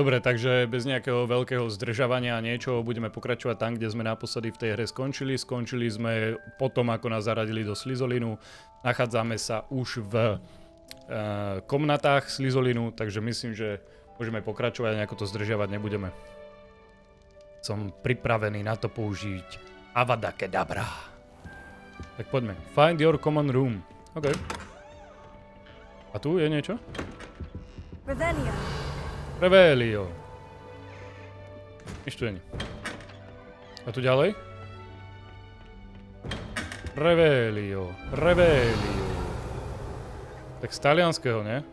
Dobre, takže bez nejakého veľkého zdržavania a niečo budeme pokračovať tam, kde sme naposledy v tej hre skončili. Skončili sme potom, ako nás zaradili do Slizolinu. Nachádzame sa už v komnatách Slizolinu, takže myslím, že môžeme pokračovať a nejako to zdržiavať nebudeme. Som pripravený na to použiť Avada Kedavra. Tak poďme. Find your common room. OK. A tu je niečo? Revelio. Nič tu je. A tu ďalej? Revelio. Tak z talianského, nie?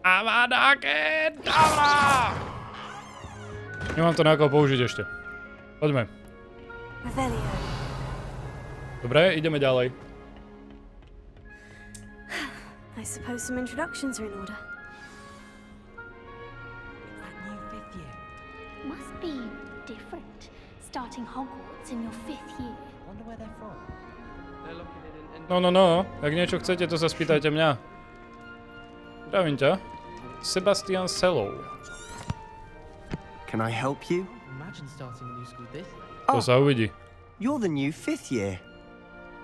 Avada Kedavra! Nemám to na koho použiť ešte. Poďme. Dobre, ideme ďalej. I suppose some introductions are in order. Must be different, starting Hogwarts in your 5th year. Wonder where they're from. They're located in... No. Ak niečo chcete, to sa spýtajte mňa. Zdravím ťa. Sebastian Selov. Can I help you? Imagine starting a new school this. To sa uvidí. You're the new 5th year.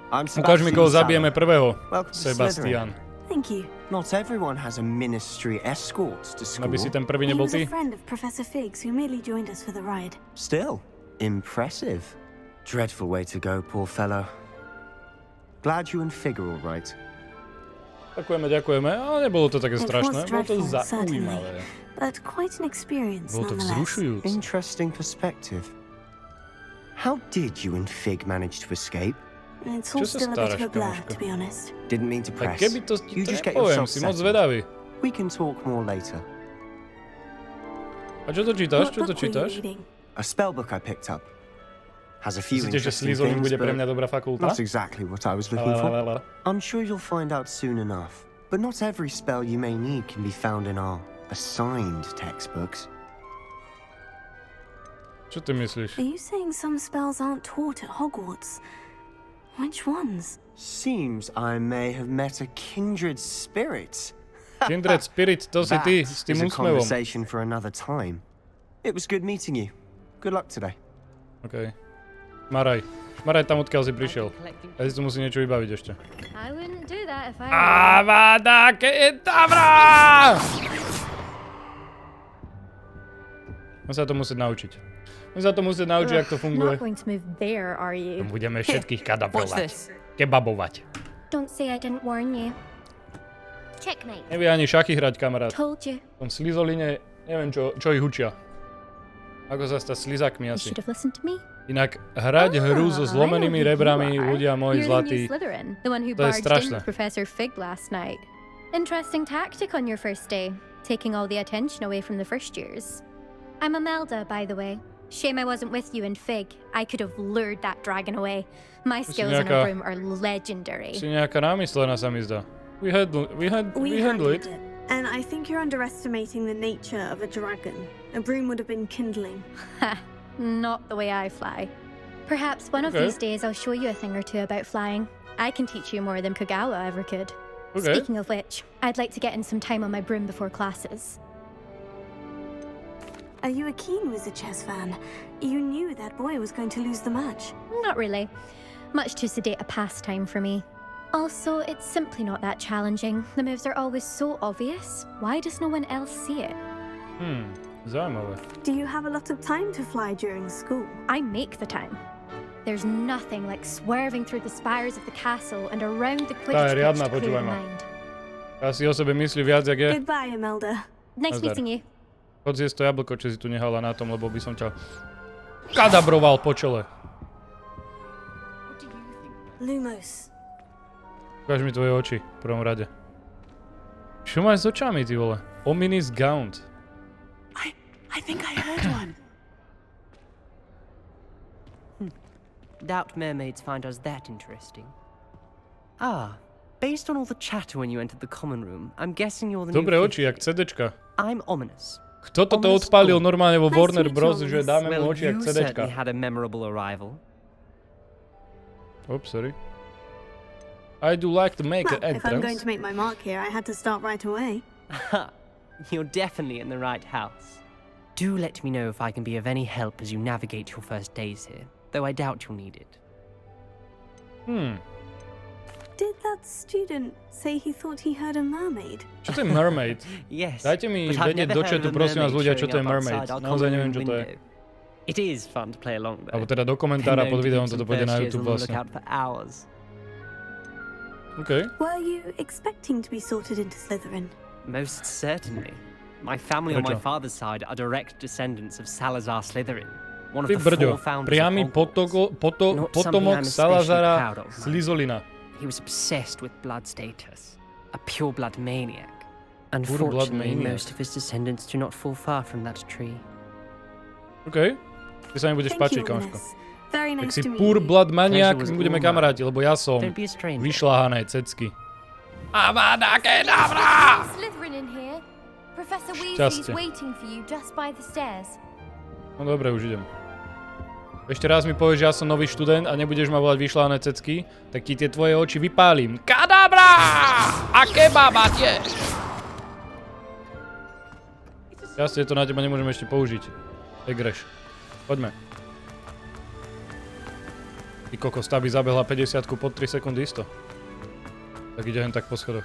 I'm Ukáž mi, koho zabijeme Sallow. prvého. Welcome to Sebastian. Thank you. Not everyone has a ministry escort to school. Aby si ten prvý He nebol was a ty? friend of Professor Fig's who merely joined us for the ride. Still, impressive. Dreadful way to go, poor fellow. Glad you and Fig are all right. Ďakujeme, ale nebolo to také It strašné. was Bolo to dreadful, certainly, zaujímavé. but quite an experience Bolo to nonetheless. vzrušujúce. Interesting perspective. How did you and Fig manage to escape? It's all Čo sa still a bit staráš, of a blur, kamoška? to be honest. Didn't mean to Tak press. keby to ti You just get nepoviem, yourself si moc settled. zvedavý. We can talk more later. A čo to čítaš? What Čo to book were you čítaš? reading? A spell book I picked up. Has a few Myslíte, že interesting Slizolin things, bude pre but mňa dobrá fakulta? not exactly what I was looking for. I'm sure you'll find out soon enough. But not every spell you may need can be found in our assigned textbooks. Čo ty myslíš? Are you saying some spells aren't taught at Hogwarts? Which ones? Seems I may have met a kindred spirit. Kindred Spirit, to si ty, That s tým is a úsmevom. conversation for another time. It was good meeting you. Good luck today. OK. Šmaraj tam, odkiaľ si prišiel. Ja si tu musím niečo vybaviť ešte. I wouldn't do that if I Avada Kedavra! Musím sa to musieť naučiť. Jak to funguje. Not going to move there, are you? Budeme všetkých What's kadabrovať. this? Kebabovať. Don't say I didn't warn you. Checkmate. Nevie ani šachy hrať, kamarát. Told you. V tom Slizoline neviem, čo ich učia. Ako sa stať slizakmi You asi. should have listened to me. Inak hrať hru so zlomenými rebrami, ľudia moji You're the zlatí. new Slytherin, the one who To je barged in strašné. with Professor Fig last night. Interesting tactic on your first day, taking all the attention away from the first years. I'm Imelda, by the way. Shame I wasn't with you in Fig. I could have lured that dragon away. My si skills in nejaká- a room are legendary. Si nejaká námyslená sa mi zdá. We handle it. And I think you're underestimating the nature of a dragon. A broom would have been kindling. Ha! Not the way I fly. Perhaps one of Okay. these days I'll show you a thing or two about flying. I can teach you more than Kagawa ever could. Okay. Speaking of which, I'd like to get in some time on my broom before classes. Are you a keen Wizard chess fan? You knew that boy was going to lose the match. Not really. Much too sedate a pastime for me. Also, it's simply not that challenging. The moves are always so obvious. Why does no one else see it? Zaujímavé. Do you have a lot of time to fly during school? I make the time. There's nothing like swerving through the spires of the castle and around the Quidditch pitch riadna, to clear počúvaj your ma. mind. Ja si o sebe myslí viac, jak je. Goodbye, Imelda. Nice Nazdar. meeting you. Chod zjesť to jablko, čo si tu nehala na tom, lebo by som ťa kadabroval po čele. Lumos. Ukáž mi tvoje oči, v prvom rade. Čo máš s očami, ty vole? Ominous Gaunt. I think I heard one. Doubt mermaids find us that interesting. Ah, based on all the chatter when you entered the common room, I'm guessing you're the new Dobré fifth oči, jak CDčka. I'm ominous. Kto toto Ominous odpálil Gaunt. normálne vo Nice Warner to meet Bros, you, že Ominous. dáme mu Well, oči jak you certainly CDčka. had a memorable arrival. Oops, sorry. I do like to make Well, an if I'm going entrance. to make my mark here, I had to start right away. Ha! You're definitely in the right house. Do let me know if I can be of any help as you navigate your first days here, though I doubt you'll need it. Did that student say he thought he heard a mermaid? Čo to je mermaid? Yes. Dajte mi but I've vedieť never do heard chatu, of a prosím vás mermaid ľudia, čo to je showing up mermaid. outside our Naozaj common neviem, room čo to je. window. It is fun to play along though. Alebo teda do komentára pod videom toto pôjde na YouTube Look vlastne. out for hours. OK. Were you expecting to be sorted into Slytherin? Most certainly. My family on my Prečo? father's side are direct descendants of Salazar Slytherin, one of Ty the brďo, four founders priamy of Hogwarts. Not something potomok I'm especially Salazara proud of, man. Slizolina. He was obsessed with blood status, a pure-blood maniac. Pure-blood Unfortunately, maniac. most of his descendants do not fall far from that tree. OK. Ty sa mi budeš Thank páčiť, you, kamoško. Agnes. Very Tak nice si to meet pure you. blood maniak, Pleasure was my budeme all kamaráti, lebo ja som Don't be a stranger. vyšľahané cecky. Avada Kedavra! Slytherin in here. Professor Časť. Weasley's waiting for you just by the stairs. No dobre, už idem. Ešte raz mi povieš, že ja som nový študent a nebudeš ma volať vyšľahané cecky, tak ti tie tvoje oči vypálim. Kadabra! A kebaba tiež! Jasne, to na teba nemôžeme ešte použiť. Egreš. Poďme. Ty kokos, tá by zabehla 50-ku pod 3 sekundy isto. Tak ide hen tak po schodoch.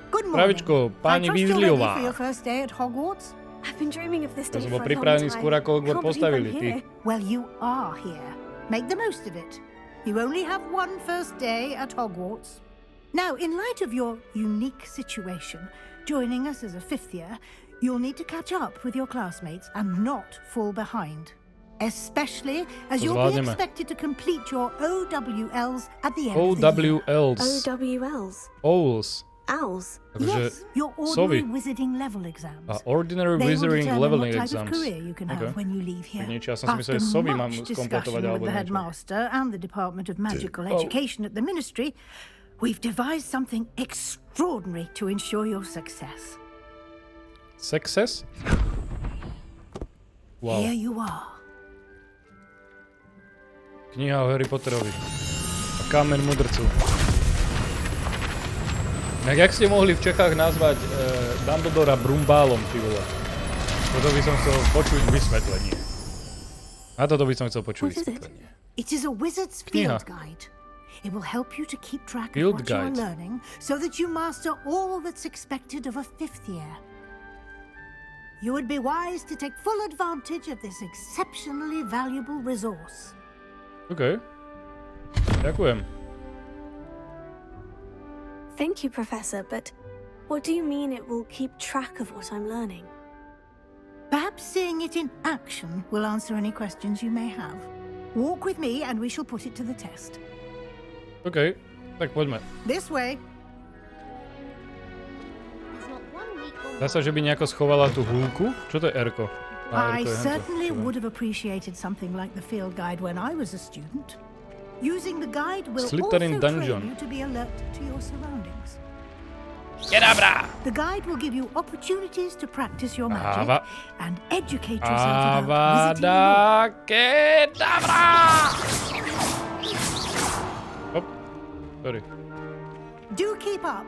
Good morning. Pravičko, pani I trust you're ready Weasleyová. for your first day at Hogwarts? I've been dreaming of this Ja day som for bol a long pripravený time. skôr ako Hogwarts Can't believe postavili, I'm ty. here. Well, you are here. Make the most of it. You only have one first day at Hogwarts. Now, in light of your unique situation, joining us as a fifth year, you'll need to catch up with your classmates and not fall behind. Especially as To you'll be zvládneme. expected to complete your OWLs at the end of the year. OWLs. OWLs. Owls. Owls. Takže Yes, your sovy. ordinary wizarding level exams. Ordinary They will Wizarding determine Leveling what type Exams. of career you can have when you leave here. Niečo, ja som si myslel, After že sovy mám much skompletovať discussion alebo with the niečo. headmaster and the Department of Magical Oh. Education at the Ministry, we've devised something extraordinary to ensure your success. Success? Wow. Here you are. Kniha o Harry Potterovi. A Kameň mudrcov. Tak jak ste mohli v Čechách nazvať Dumbledora Brumbálom, ty vole? Toto by som chcel počuť vysvetlenie. A toto by som chcel počuť What is it? vysvetlenie. It is a wizard's Kniha. field guide. It will help you to keep track Field of what you guide. are learning so that you master all that's expected of a fifth year. You would be wise to take full advantage of this exceptionally valuable resource. OK. Ďakujem. Thank you, Professor, but what do you mean it will keep track of what I'm learning? Perhaps seeing it in action will answer any questions you may have. Walk with me and we shall put it to the test. OK. Tak poďme. This way. Dá sa, že by nejako schovala tú húlku? Čo to je R-ko? I certainly would have appreciated something like the field guide when I was a student. Using the guide will Slytherin also dungeon. train you to be alert to your surroundings. Kedabra! The guide will give you opportunities to practice your magic Ava- and educate yourself about visiting the Avada Kedavra! Hop. Sorry. Do keep up.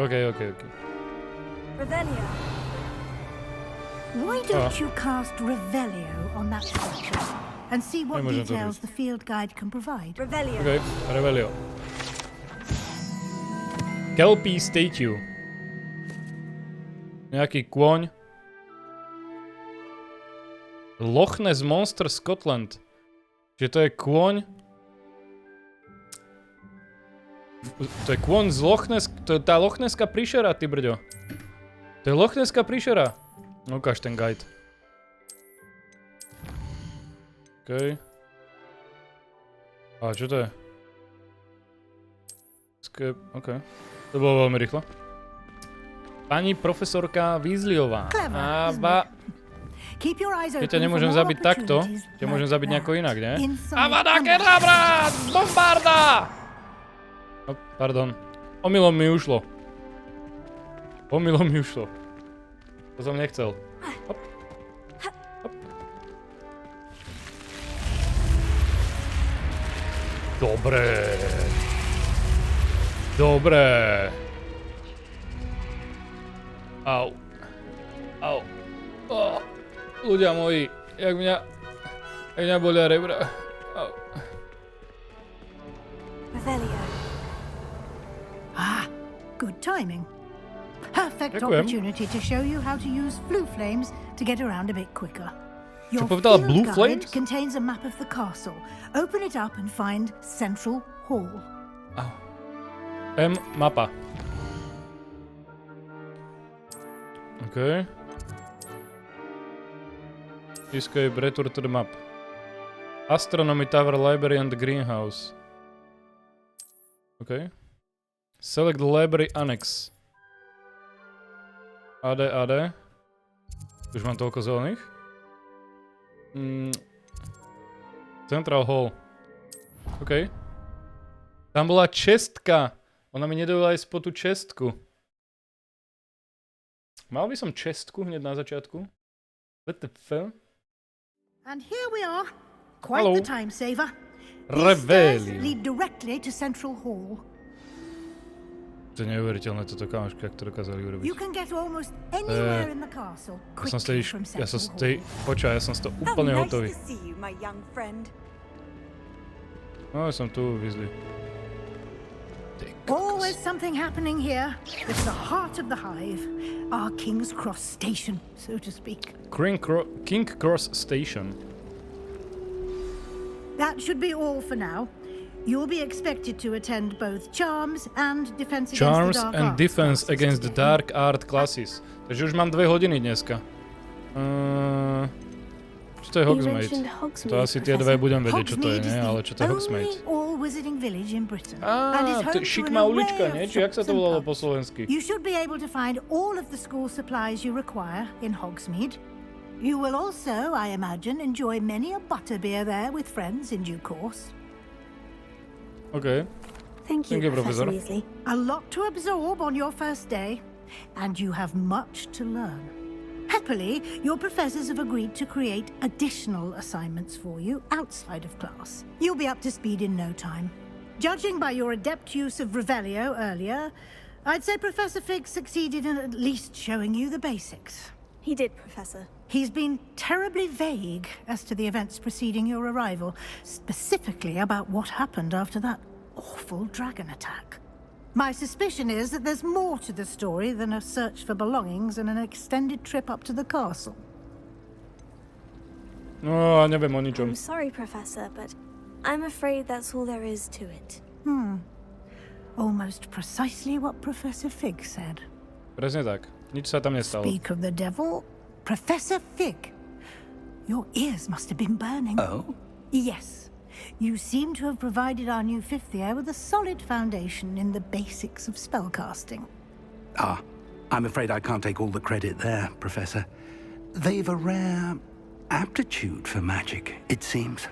OK. Revelio. Why don't you cast Revelio on that structure and see what Nemôžem to details robiť. the field guide can provide? Revelio. OK, Revelio. Kelpie statue. Nejaký kôň. Loch Ness Monster Scotland. Čiže to je kôň. To je kôň z Loch Ness. To je tá Loch Nesska príšera, ty brďo. To je Loch Nesska príšera. Ukáž ten guide. OK. A čo to je? OK. To bolo veľmi rýchlo. Pani profesorka Weasleyová. Clever, isn't Ava... Keep your eyes Keď open ťa for nemôžem more zabiť takto, opportunities ťa môžem like zabiť that. nejako inak, ne? Inside Avada and Kedavra! Bombarda! Oh, pardon. Omylom mi ušlo. To som nechcel. Hop. Hop. Dobre. Au. Oh. Ľudia moji, jak mňa bolia rebra. Revelio. Ah, good timing. Perfect Ďakujem. opportunity to show you how to use blue flames to get around a bit quicker. Your povedala, field blue guide flames? contains a map of the castle. Open it up and find Central Hall. Mapa. OK. Escape, return to the map. Astronomy Tower, Library and the Greenhouse. OK. Select the Library Annex. AD. Už mám toľko zelených. Central Hall. OK. Tam bola čestka. Ona mi nedovolila ísť po tú čestku. Mal by som čestku hneď na začiatku? What the fuck? And here we are. Quite Hello. the time saver. These Revelio. stairs lead directly to Central Hall. To je neuveriteľné toto, kamoška, jak to dokázali urobiť. You can get almost anywhere in the castle quickly from Central Hall. Počkaj, ja som z toho úplne hotový. Nice to see you, my young friend. No, ja som tu, Weasley. Always something happening here. It's the heart of the hive. Our King's Cross station, so to speak. King Cross Station. That should be all for now. You'll be expected to attend both Charms and Defense Charms Against the Dark and Arts Defense classes Against the today. Dark Art Classes. Takže už mám 2 hodiny dneska. Čo to je You Hogsmeade? mentioned Hogsmeade, To asi tie dve Professor. budem vedieť, čo to je, Hogsmeade is nie? the Ale čo to je Hogsmeade? only all-wizarding village in Britain. Á, and is to home je to šikmá an ulička, array nie? of Či jak sa shops to and volalo pubs. po slovensky? You should be able to find all of the school supplies you require in Hogsmeade. You will also, I imagine, enjoy many a butterbeer there with friends in due course. OK. Thank Thank you, you, Professor Professor. Weasley. A lot to absorb on your first day, and you have much to learn. Happily, your professors have agreed to create additional assignments for you outside of class. You'll be up to speed in no time. Judging by your adept use of Revelio earlier, I'd say Professor Fig succeeded in at least showing you the basics. He did, Professor. He's been terribly vague as to the events preceding your arrival, specifically about what happened after that awful dragon attack. My suspicion is that there's more to the story than a search for belongings and an extended trip up to the castle. No, neviem o ničom. I'm sorry, Professor, but I'm afraid that's all there is to it. Almost precisely what Professor Fig said. Presne tak. Nič sa tam nestalo. Speak of the devil, Professor Fig. Your ears must have been burning. Oh? Yes. You seem to have provided our new fifth year with a solid foundation in the basics of spellcasting. I'm afraid I can't take all the credit there, Professor. They've a rare aptitude for magic, it seems.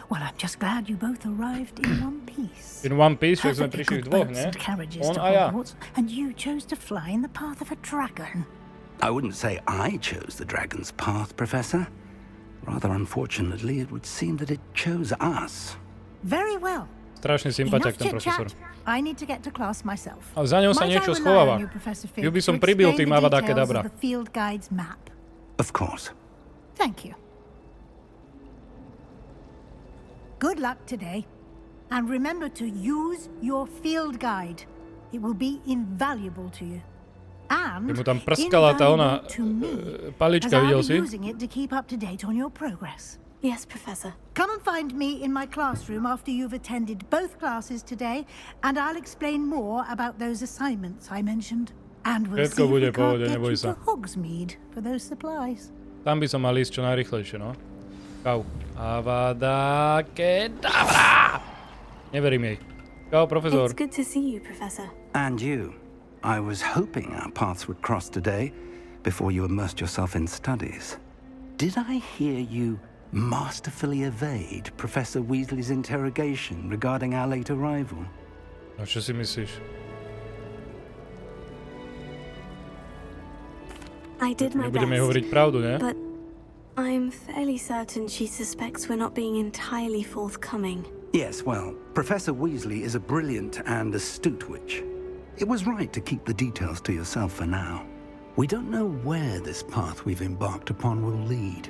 Well, I'm just glad you both arrived in one piece. In One Piece, však sme Perfectly prišli v good dvoch, boats ne? and carriages On to a ja. Hogwarts, and you chose to fly in the path of a dragon. I wouldn't say I chose the dragon's path, Professor. Rather unfortunately, it would seem that it chose us. Very well. Strašný sympatiak ten profesor. I need to get to class myself. A za ňou sa Might I niečo rely schováva. on you, Professor Fig, Ju by som to pribil explain tým the Avada details Kedavra. of the field guide's map? Of course. Thank you. Good luck today. And remember to use your field guide. It will be invaluable to you. And Keď mu tam prskala tá ona invaluable to me, palička, as I'll videl be si? using it to keep up to date on your progress. Yes, Professor. Come and find me in my classroom after you've attended both classes today, and I'll explain more about those assignments I mentioned. And we'll Všetko see if bude we v pohode, can't get neboj you sa. to Hogsmeade for those supplies. Tam by som mal ísť čo najrychlejšie, no. Čau. Avada Kedavra! Neverím jej. Čau, profesor. It's good to see you, Professor. And you. I was hoping our paths would cross today before you immersed yourself in studies. Did I hear you masterfully evade Professor Weasley's interrogation regarding our late arrival? No čo si myslíš? I did my Nebudeme best, hovoriť pravdu, ne? but I'm fairly certain she suspects we're not being entirely forthcoming. Yes, well, Professor Weasley is a brilliant and astute witch. It was right to keep the details to yourself for now. We don't know where this path we've embarked upon will lead.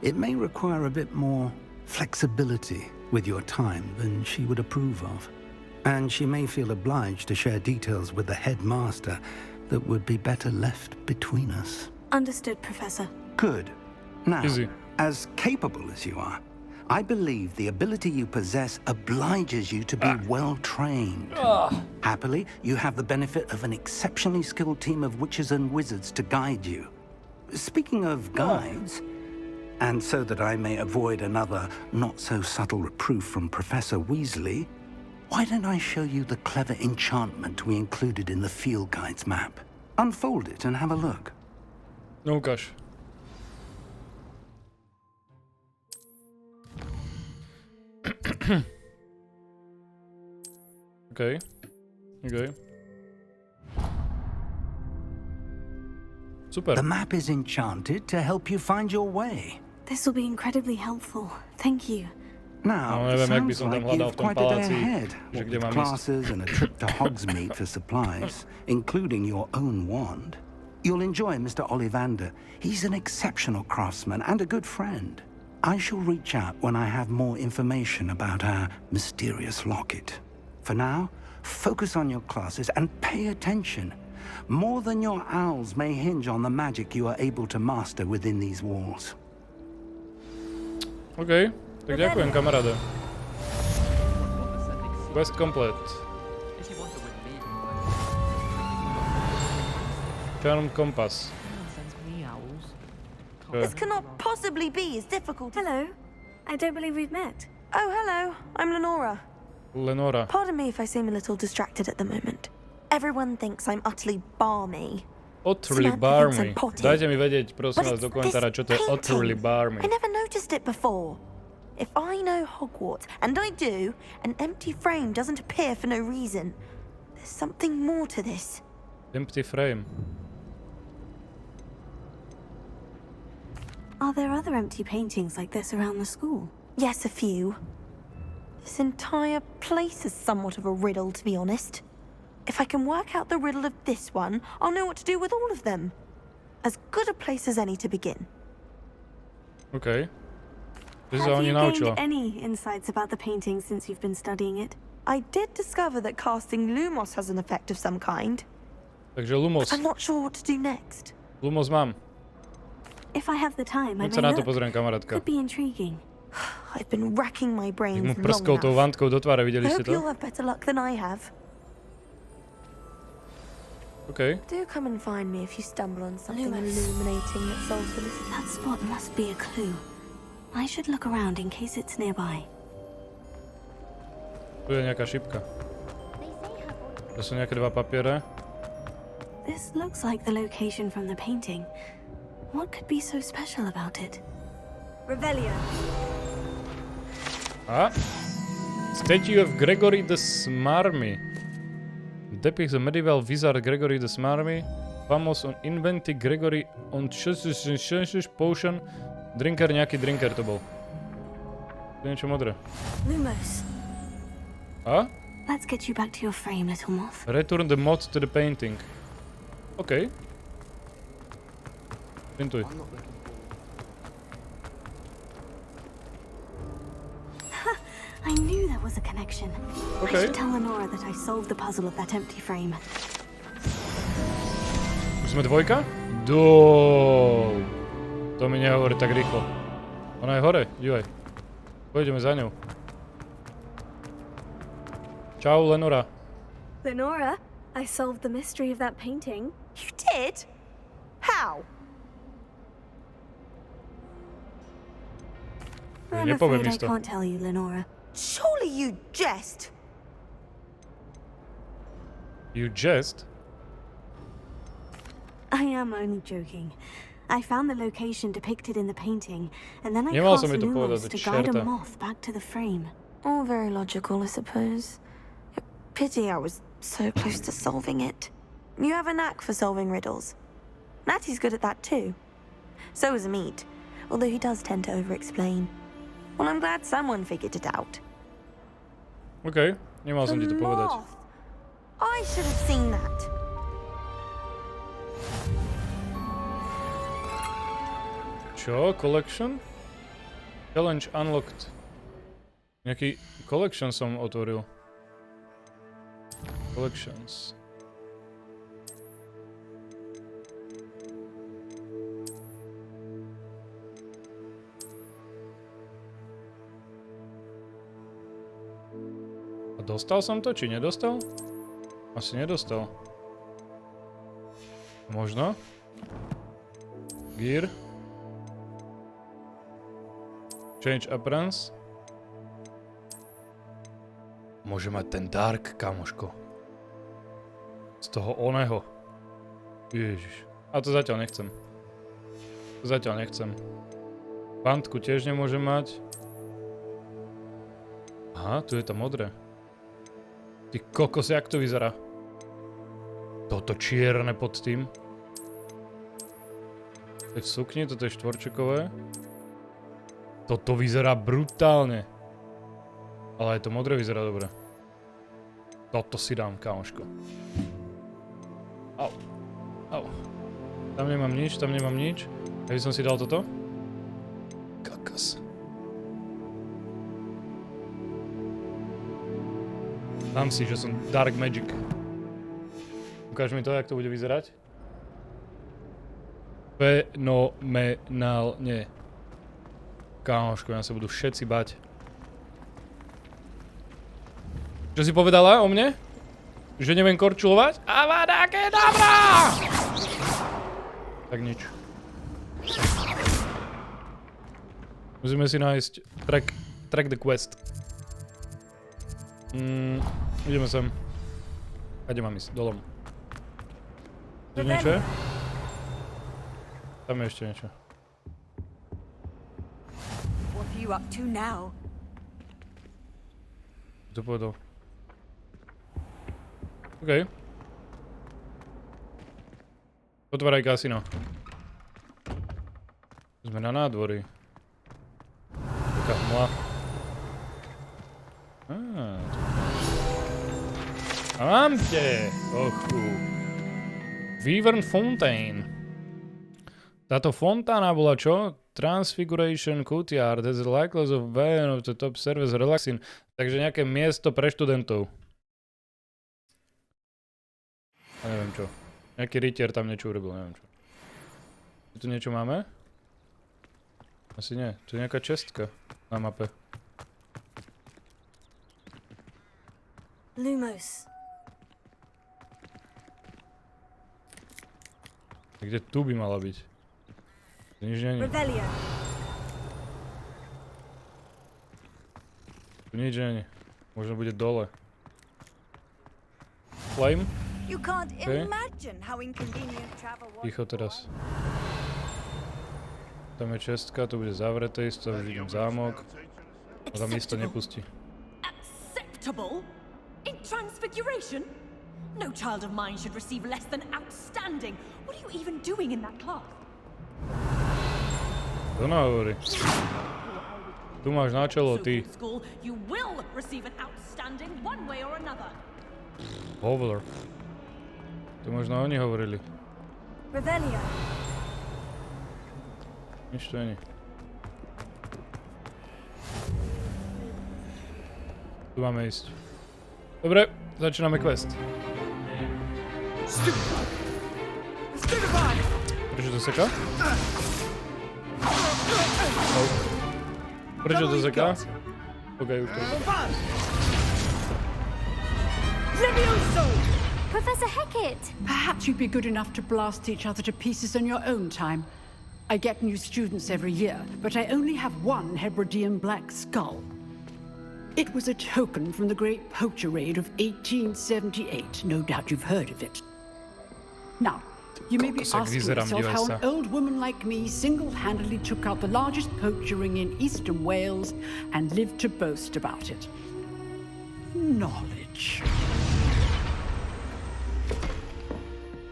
It may require a bit more flexibility with your time than she would approve of. And she may feel obliged to share details with the headmaster that would be better left between us. Understood, Professor. Good. Now, Easy. as capable as you are, I believe the ability you possess obliges you to be well-trained. Happily, you have the benefit of an exceptionally skilled team of witches and wizards to guide you. Speaking of guides, and so that I may avoid another not-so-subtle reproof from Professor Weasley, why don't I show you the clever enchantment we included in the field guide's map? Unfold it and have a look. No ukáž. Okay. Super. The map is enchanted to help you find your way. This will be incredibly helpful. Thank you. Now, No, it neviem, jak by sounds som tam like hľadal you've v tom quite a day paláci, ahead, že what kde with mám ísť. classes and a trip to Hogsmeade for supplies, including your own wand. You'll enjoy Mr. Ollivander. He's an exceptional craftsman and a good friend. I shall reach out when I have more information about our mysterious locket. For now, focus on your classes and pay attention. More than your owls may hinge on the magic you are able to master within these walls. OK, tak ďakujem, kamaráde. Quest complete. Charmed compass. This cannot possibly be as difficult as... Hello. I don't believe we've met. Oh, hello. I'm Lenora. Lenora. Pardon me if I seem a little distracted at the moment. Everyone thinks I'm utterly balmy. Utterly Samantha thinks barmy. I'm potty. Dajte mi vedieť, prosím But vás, it's do komentára, čo to je this utterly painting. barmy. I never noticed it before. If I know Hogwarts, and I do, an empty frame doesn't appear for no reason. There's something more to this. Empty frame. Are there other empty paintings like this around the school? Yes, a few. This entire place is somewhat of a riddle, to be honest. If I can work out the riddle of this one, I'll know what to do with all of them. As good a place as any to begin. OK. Ty si sa Have oni you gained naučila. any insights about the painting since you've been studying it? I did discover that casting Lumos has an effect of some kind. Takže Lumos. I'm not sure what to do next. Lumos mám. If I have the time, I Poď sa may na to look. pozriem, kamarátka. Could be intriguing. I've been racking my Jak brains mu long prskol tou enough. vantkou do tváre, videli I ste hope to? you'll have better luck than I have. OK. Do come and find me if you stumble on something illuminating that solves the mystery. That spot must be a clue. I should look around in case it's nearby. Tu je nejaká šipka. To sú nejaké dva papiere. This looks like the location from the painting. What could be so special about it? Revelio. A? Statue of Gregory the Smarmy. Depicts a medieval wizard Gregory the Smarmy. Famous on inventing Gregory on potion. Drinker, nejaký drinker to bol. To je niečo modré. Lumos. A? Let's get you back to your frame, little moth. Return the moth to the painting. OK. Pintuj. I knew there was a connection. Okay. I should tell Lenora that I solved the puzzle of that empty frame. Už sme dvojka? Dóóóó. To mi nehovorí tak rýchlo. Ona je hore, dívej. Pôjdeme za ňou. Čau, Lenora. Lenora, I solved the mystery of that painting. You did? How? I'm Nepoviem afraid I isto. can't tell you, Lenora. Surely you jest. You jest? I am only joking. I found the location depicted in the painting, and then I Nemal cast som jej to povedať, Lumos do to guide a čerta. moth back to the frame. All very logical, I suppose. Pity I was so close to solving it. You have a knack for solving riddles. Natty's good at that too. So is Amit, although he does tend to over-explain. Well, I'm glad someone figured it out. OK, nemal som ti to povedať. moth! I should have seen that. Čo? Collection? Challenge unlocked. Nejaký collection som otvoril. Collections. A dostal som to, či nedostal? Asi nedostal. Možno? Gear. Change appearance. Môže mať ten dark, kamoško. Z toho oného. Ježiš. A to zatiaľ nechcem. Pantku tiež nemôžem mať. Aha, tu je to modré. Ty kokos, jak to vyzerá? Toto čierne pod tým. To je v sukni, toto je štvorčekové. Toto vyzerá brutálne. Ale aj to modré vyzerá dobre. Toto si dám, kamoško. Au. Au. Tam nemám nič. Ja by som si dal toto. Kakos. Dám si, že som Dark Magic. Ukáž mi to, jak to bude vyzerať. Fenomenálne. Kámoško, ja sa budú všetci bať. Čo si povedala o mne? Že neviem korčulovať? Avadáke dobrá! Tak nič. Musíme si nájsť track the quest. Ideme sem. Kde mám ísť? Dolom. Tu niečo je? Tam je ešte niečo. What are you up to now? To povedal. OK. Otváraj kasino. Sme na nádvorí. Taká hmla. A mám te! Ochu. Wyvern Fountain. Táto fontána bola čo? Transfiguration Courtyard has a likeness of one of the top service relaxing. Takže nejaké miesto pre študentov. A neviem čo. Nejaký rytier tam niečo urobil, neviem čo. Tu niečo máme? Asi nie. Tu je nejaká čestka na mape. Lumos. Kde tu by mala byť? To nič není. Tu nič není. Možno bude dole. Flame? Okay. Ticho teraz. Tam je čestka, to bude zavreté, isto vidím zámok. A tam isto nepustí. Acceptable? In transfiguration? No child of mine should receive less than outstanding. What are you even doing in that class? To hovorí. Tu máš na čelo, ty. You will receive an outstanding one way or another. Hovor. To možno oni hovorili. Revelia. Nič to není. Tu máme ísť. Dobre, začíname quest. Prečo to seká? Oh. Prečo to seká? Ok, už to. Professor Hecat! Perhaps you'd be good enough to blast each other to pieces on your own time. I get new students every year, but I only have one Hebridean black skull. It was a token from the Great Poacher Raid of 1878. No doubt you've heard of it. Now, you may be asking yourself how an old woman like me single-handedly took out the largest poacher ring in eastern Wales and lived to boast about it. Knowledge.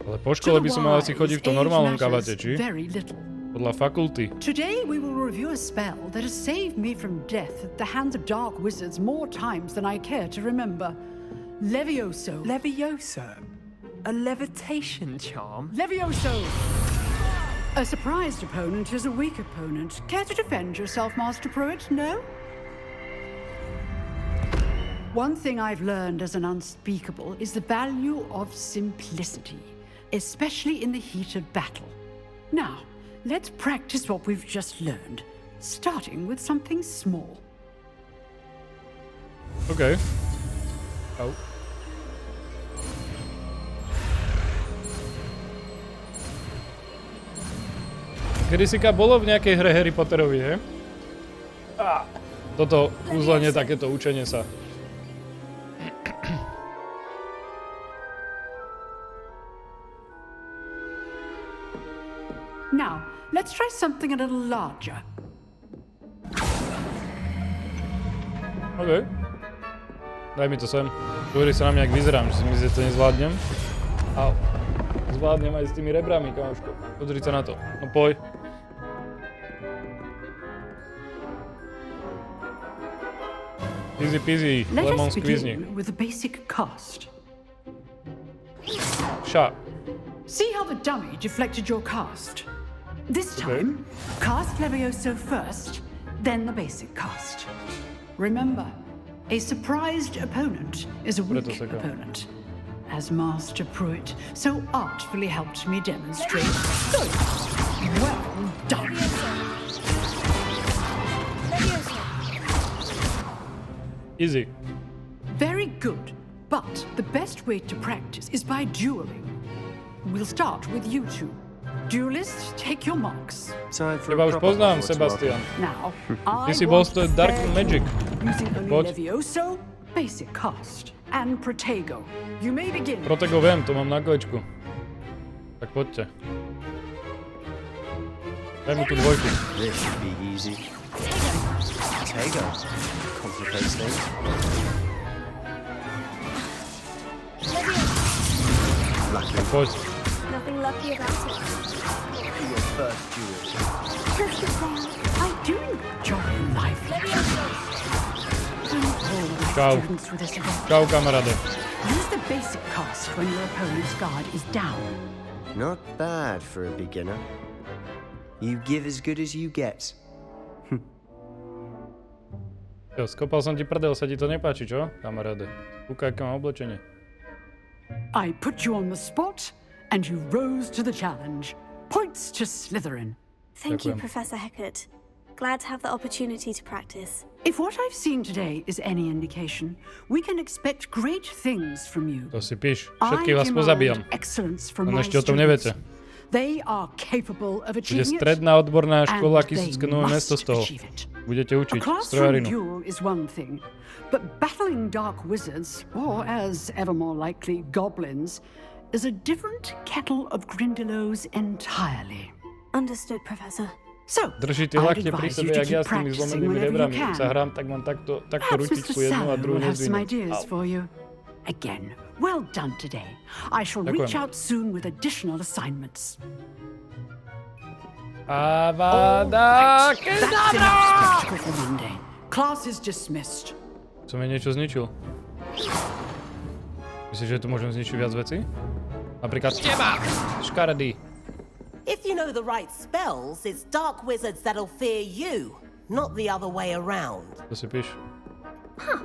Ale po škole by som mal asi chodiť v tom normálnom kabate, či? Podľa fakulty. Today we will review a spell that has saved me from death at the hands of dark wizards more times than I care to remember. Levioso. Levioso? A levitation charm? Levioso! A surprised opponent is a weak opponent. Care to defend yourself, Master Pruitt? No? One thing I've learned as an unspeakable is the value of simplicity, especially in the heat of battle. Now, let's practice what we've just learned, starting with something small. Okay. Oh. Kedysi bolo v nejakej hre Harry Potterovi, he? Toto uzlenie, takéto učenie sa. Now, let's try something a little larger. OK. Daj mi to sem. Pozri sa na mňa, ak vyzerám, že si myslíte, že to nezvládnem. Au. Zvládnem aj s tými rebrami, kamoško. Pozri sa na to. No poď. Easy peasy, lemon squeezy. With a basic cast. Shot. See how the dummy deflected your cast? This time, cast Levioso first, then the basic cast. Remember, a surprised opponent is a weak opponent. As Master Pruitt so artfully helped me demonstrate. Good. Well done. Easy. Very good. But the best way to practice is by dueling. We'll start with you two. Duelists, take your marks. Teba už poznám, Sebastian. Now, Ty si bol z Dark Magic. Using only Levioso, basic cast, and Protego. You may begin. Protego viem, to mám na kolečku. Tak poďte. Daj mi tú dvojku. This should be easy. Protego. Complicates things. Lucky. Poď. Nothing lucky about it. Your first duel. I do enjoy life. Čau. Čau, kamaráde. Use the basic cast when your opponent's guard is down. Not bad for a beginner. You give as good as you get. Jo, skopal som ti prdel, sa ti to nepáči, čo, kamaráde? Kúkaj, aké mám oblečenie. I put you on the spot, and you rose to the challenge. Points to Slytherin. Thank you, Professor Hecat. Glad to have the opportunity to practice. If what I've seen today is any indication, we can expect great things from you. To si píš, všetkých vás pozabíjam. Excellence from On my ešte o tom neviete. They are capable of Bude achieving it. stredná odborná škola and they Kisucké Nové Mesto z toho. achieve it. Budete A učiť classroom strojarinu. duel is one thing, but battling dark wizards, or as ever more likely, goblins, is a different kettle of Grindylows entirely. Understood, Professor. So, Držíte I'd lakte pri advise sebe, you to jak ja keep s tými practicing zlomenými whenever you rebrami. can. Keď sa hrám, tak mám takto Perhaps ručičku Mr. jednu a Sallow druhú will have some nezdvihnem. ideas Au. for you. Again, well done today. I shall reach out soon with additional assignments. Avada That's enough spectacle for Monday. Class is dismissed. Som jej niečo zničil. Myslíš, že tu môžem zničiť viac vecí? Napríklad teba! Škaredý. If you know the right spells, it's dark wizards that'll fear you, not the other way around. To si píš. Huh.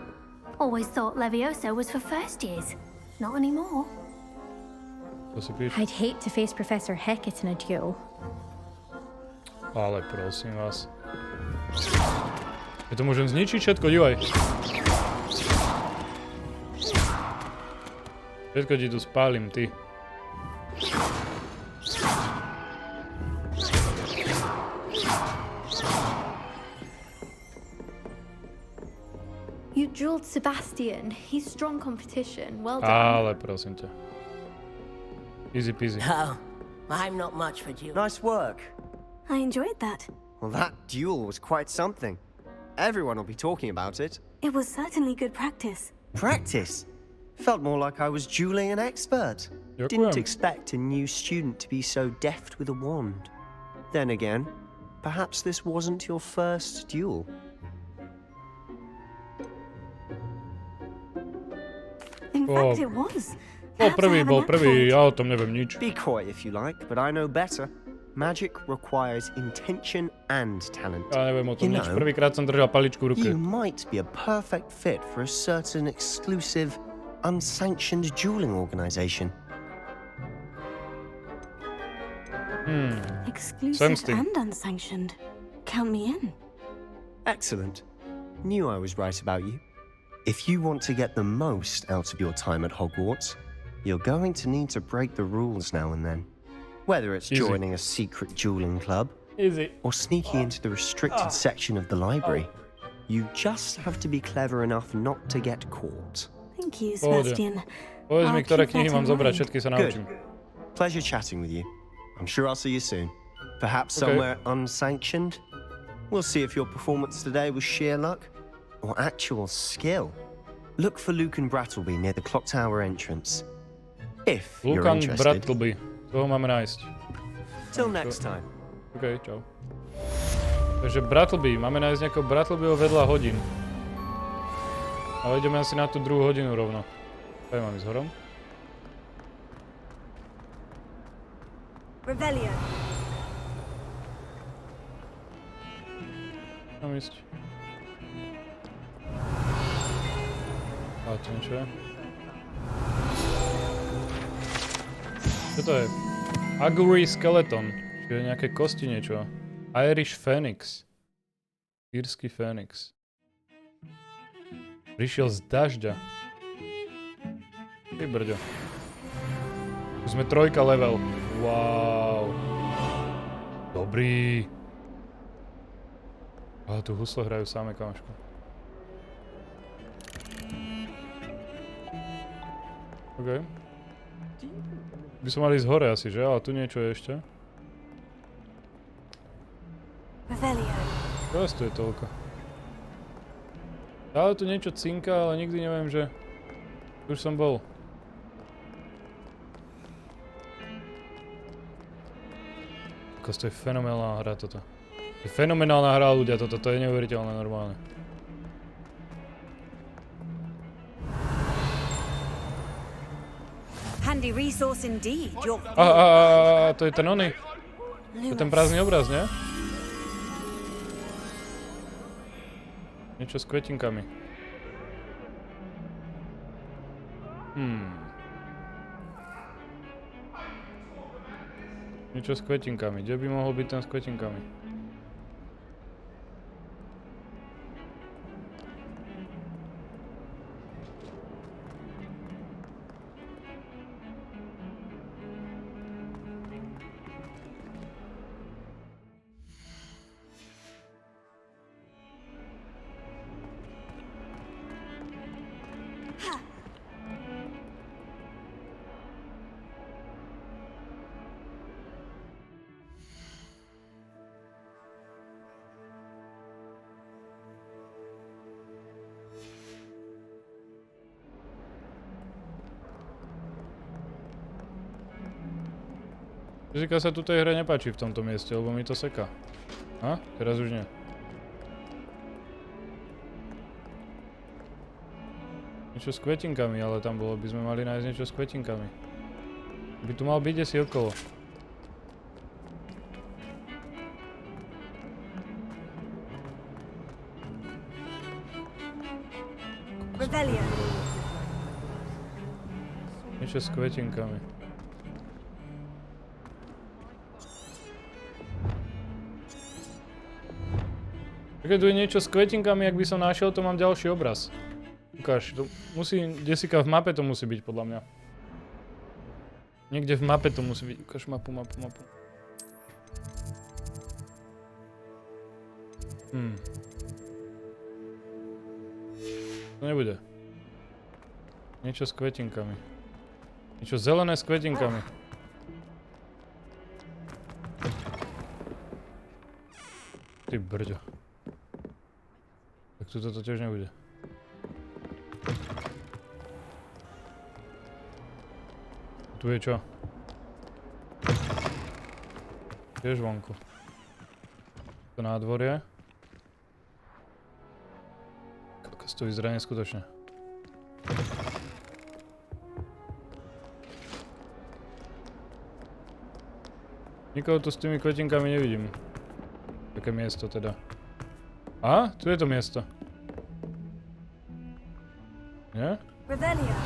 Always thought Levioso was for first years. Not anymore. To si píš. I'd hate to face Professor Hecat in a duel. Ale prosím vás. Ja to môžem zničiť všetko, divaj. Všetko ti tu spálim, ty. You drilled Sebastian. He's strong competition. Well done. Ale prosím ťa. Easy peasy. Oh, I'm not much for duels. Nice work. I enjoyed that. Well, that duel was quite something. Everyone will be talking about it. It was certainly good practice. Practice? Felt more like I was dueling an expert. Didn't expect a new student to be so deft with a wand. Then again, perhaps this wasn't your first duel. In fact, it was. Bol Perhaps I prvý, have a bol knack for prvý, it. ja o tom neviem nič. Be coy if you like, but I know better. magic requires intention and talent. Ja neviem o tom nič. Prvýkrát som držal paličku v ruke. You might be a perfect fit for a certain exclusive, unsanctioned dueling organization. Exclusive and unsanctioned. Count me in. Excellent. Knew I was right about you. If you want to get the most out of your time at Hogwarts, you're going to need to break the rules now and then. Whether it's joining a secret dueling club or sneaking into the restricted section of the library, you just have to be clever enough not to get caught. Thank you, Sebastian. Povedz mi, ktoré knihy mám zobrať, všetky sa naučím. Pleasure chatting with you. I'm sure I'll see you soon. Perhaps somewhere unsanctioned. We'll see if your performance today was sheer luck or actual skill. Look for Luke and Brattleby near the clock tower entrance. If you're interested. Brattleby. Toho máme nájsť. Till next time. OK, čau. Takže Brattleby. Máme nájsť nejakého Brattlebyho vedľa hodín. Ale ideme asi na tú druhú hodinu rovno. Tady mám ísť horom. Revelio. Mám ísť. A to niečo je? Čo to je? Augury skeleton. Čiže nejaké kosti niečo. Irish Phoenix. Írsky Phoenix. Prišiel z dažďa. Ty brďo. Tu sme 3 level. Wow. Dobrý. Ale tu husle hrajú samé, kamoško. OK. By som mali ísť hore asi, že? Ale tu niečo je ešte. Čo tu je toľko? Ale tu niečo cinka, ale nikdy neviem, že... Už som bol. To je fenomenálna hra toto. Je fenomenálna hra ľudia toto, to je neuveriteľné normálne. Handy resource indeed. To je ten oný. To je ten prázdny obraz, nie? Niečo s kvetinkami. Niečo s kvetinkami. Kde by mohol byť ten s kvetinkami? Fyzika sa tutej hre nepáči v tomto mieste, lebo mi to seká. A? Teraz už nie. Niečo s kvetinkami, ale tam bolo, by sme mali nájsť niečo s kvetinkami. By tu mal byť asi okolo. Niečo s kvetinkami. Keď tu je niečo s kvetinkami, ak by som našiel, to mám ďalší obraz. Ukáž, to musí, Jessica, v mape to musí byť, podľa mňa. Niekde v mape to musí byť. Ukáž mapu. To nebude. Niečo s kvetinkami. Niečo zelené s kvetinkami. Ty brďo. Tak tu toto tiež nebude. Tu je čo? Tiež vonku. To nádvorie. Kokos, to vyzerá neskutočne. Nikoho tu s tými kvetinkami nevidím. Také miesto teda. A? Tu je to miesto. Nie? Revelia.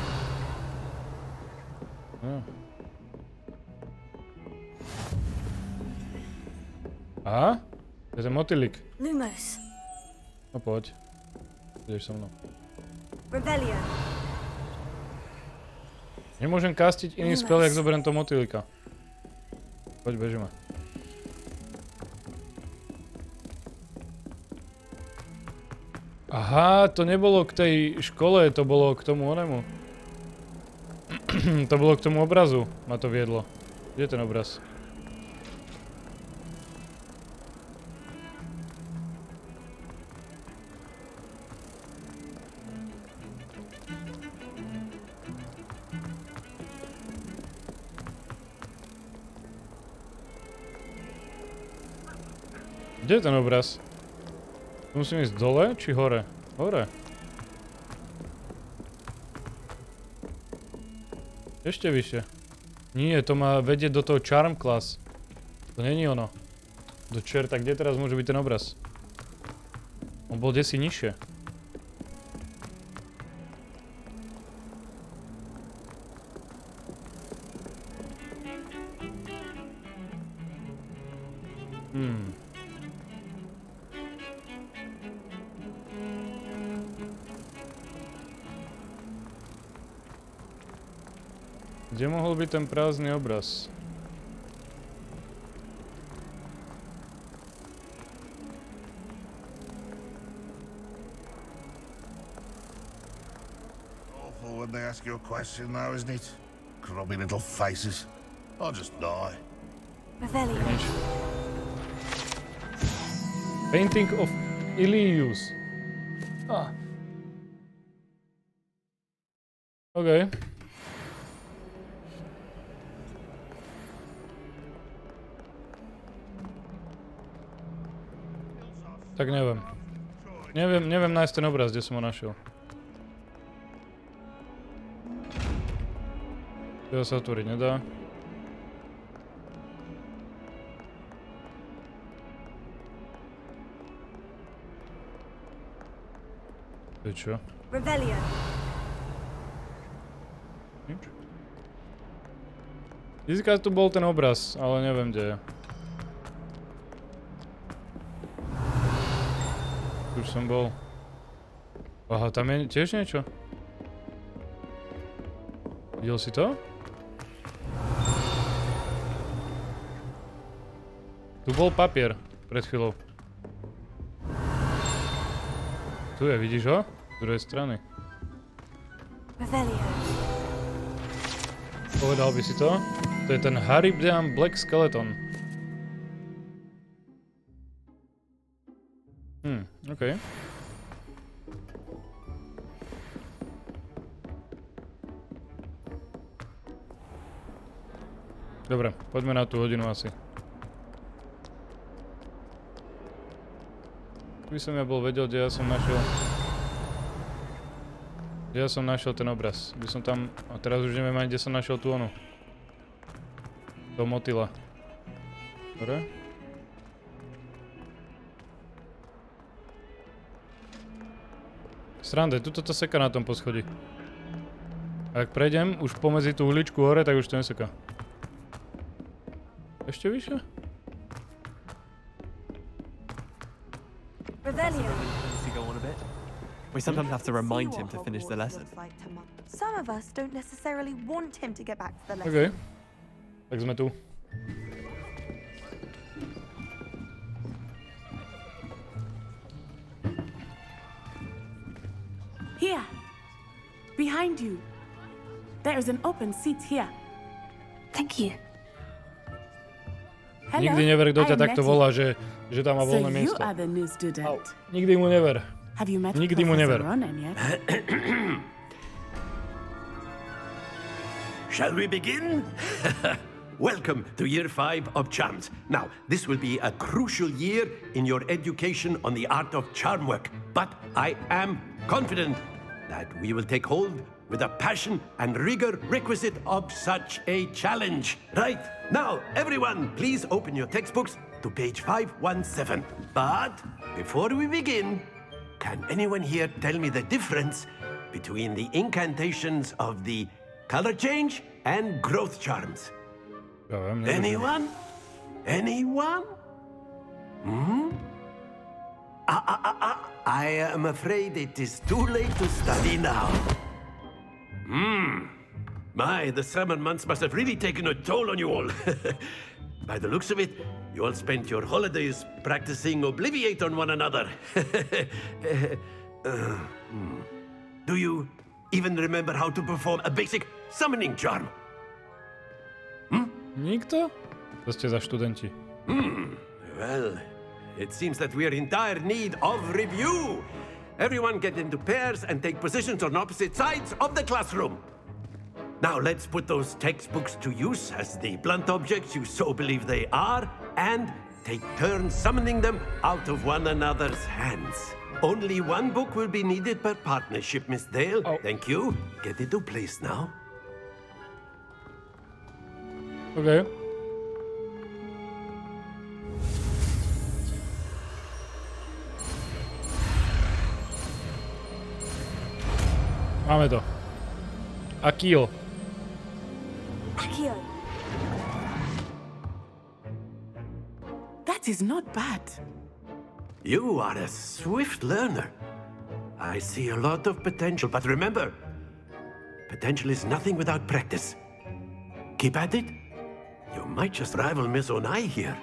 Aha? To je ten motýlik. Lumos. No poď. Ideš so mnou. Revelia. Nemôžem castiť iný spell, jak zoberiem to motýlika. Poď, bežíme. Aha, to nebolo k tej škole, to bolo k tomu onemu. To bolo k tomu obrazu, ma to viedlo. Kde je ten obraz? Kde je ten obraz? Musím ísť dole, či hore? Hore. Ešte vyššie. Nie, to má vedieť do toho charm class. To není ono. Do čerta, kde teraz môže byť ten obraz? On bol desi nižšie. Kde mohol byť ten prázdny obraz? Awful when they ask you a question now, isn't it? Grubby little faces. I'll just die. Revelia. Painting of Ilius. Ah. OK. Tak neviem. Neviem nájsť ten obraz, kde som ho našiel. To sa otvoriť nedá. To je čo? Revelia. Nič. Získať tu bol ten obraz, ale neviem, kde je. Už som bol. Aha, tam je tiež niečo? Videl si to? Tu bol papier pred chvíľou. Tu je, vidíš ho? Z druhej strany. Revelia. Povedal by si to? To je ten Haribdian Black Skeleton. OK. Dobre, poďme na tú hodinu asi. By som ja bol vedel, kde ja som našiel... Kde ja som našiel ten obraz. By som tam... A teraz už neviem ani, kde som našiel tú onu. Do motýla. Dobre? Srande, tuto to seká na tom poschodí. A ak prejdem už pomedzi tú uličku hore, tak už to neseká. Ešte vyššie? Revelia. We sometimes have to remind him to finish the lesson. Some of us don't necessarily want him to get back to the lesson. OK. Tak sme tu. Here, behind you. There is an open seat here. Thank you. Hello, Nikdy never, kto ťa I'm takto Nettie. volá, že tam má voľné So you miesto. are the new student. Nikdy mu never. Have you met Nikdy mu never. Professor Ronan yet? Shall we begin? Welcome to year 5 of charms. Now, this will be a crucial year in your education on the art of charm work, but I am confident that we will take hold with the passion and rigor requisite of such a challenge. Right, now, everyone, please open your textbooks to page 517. But before we begin, can anyone here tell me the difference between the incantations of the color change and growth charms? Anyone? Anyone? I am afraid it is too late to study now. My, the summer months must have really taken a toll on you all. By the looks of it, you all spent your holidays practicing Obliviate on one another. Do you even remember how to perform a basic summoning charm? Nikto? To ste za študenti. Well, it seems that we are in dire need of review. Everyone get into pairs and take positions on opposite sides of the classroom. Now let's put those textbooks to use as the blunt objects you so believe they are, and take turns summoning them out of one another's hands. Only one book will be needed per partnership, Miss Dale. Oh. Thank you. Get into place now. Okay. Máme to. Akio. Akio. That is not bad. You are a swift learner. I see a lot of potential, but remember, potential is nothing without practice. Keep at it. You might just rival Miss Onai here.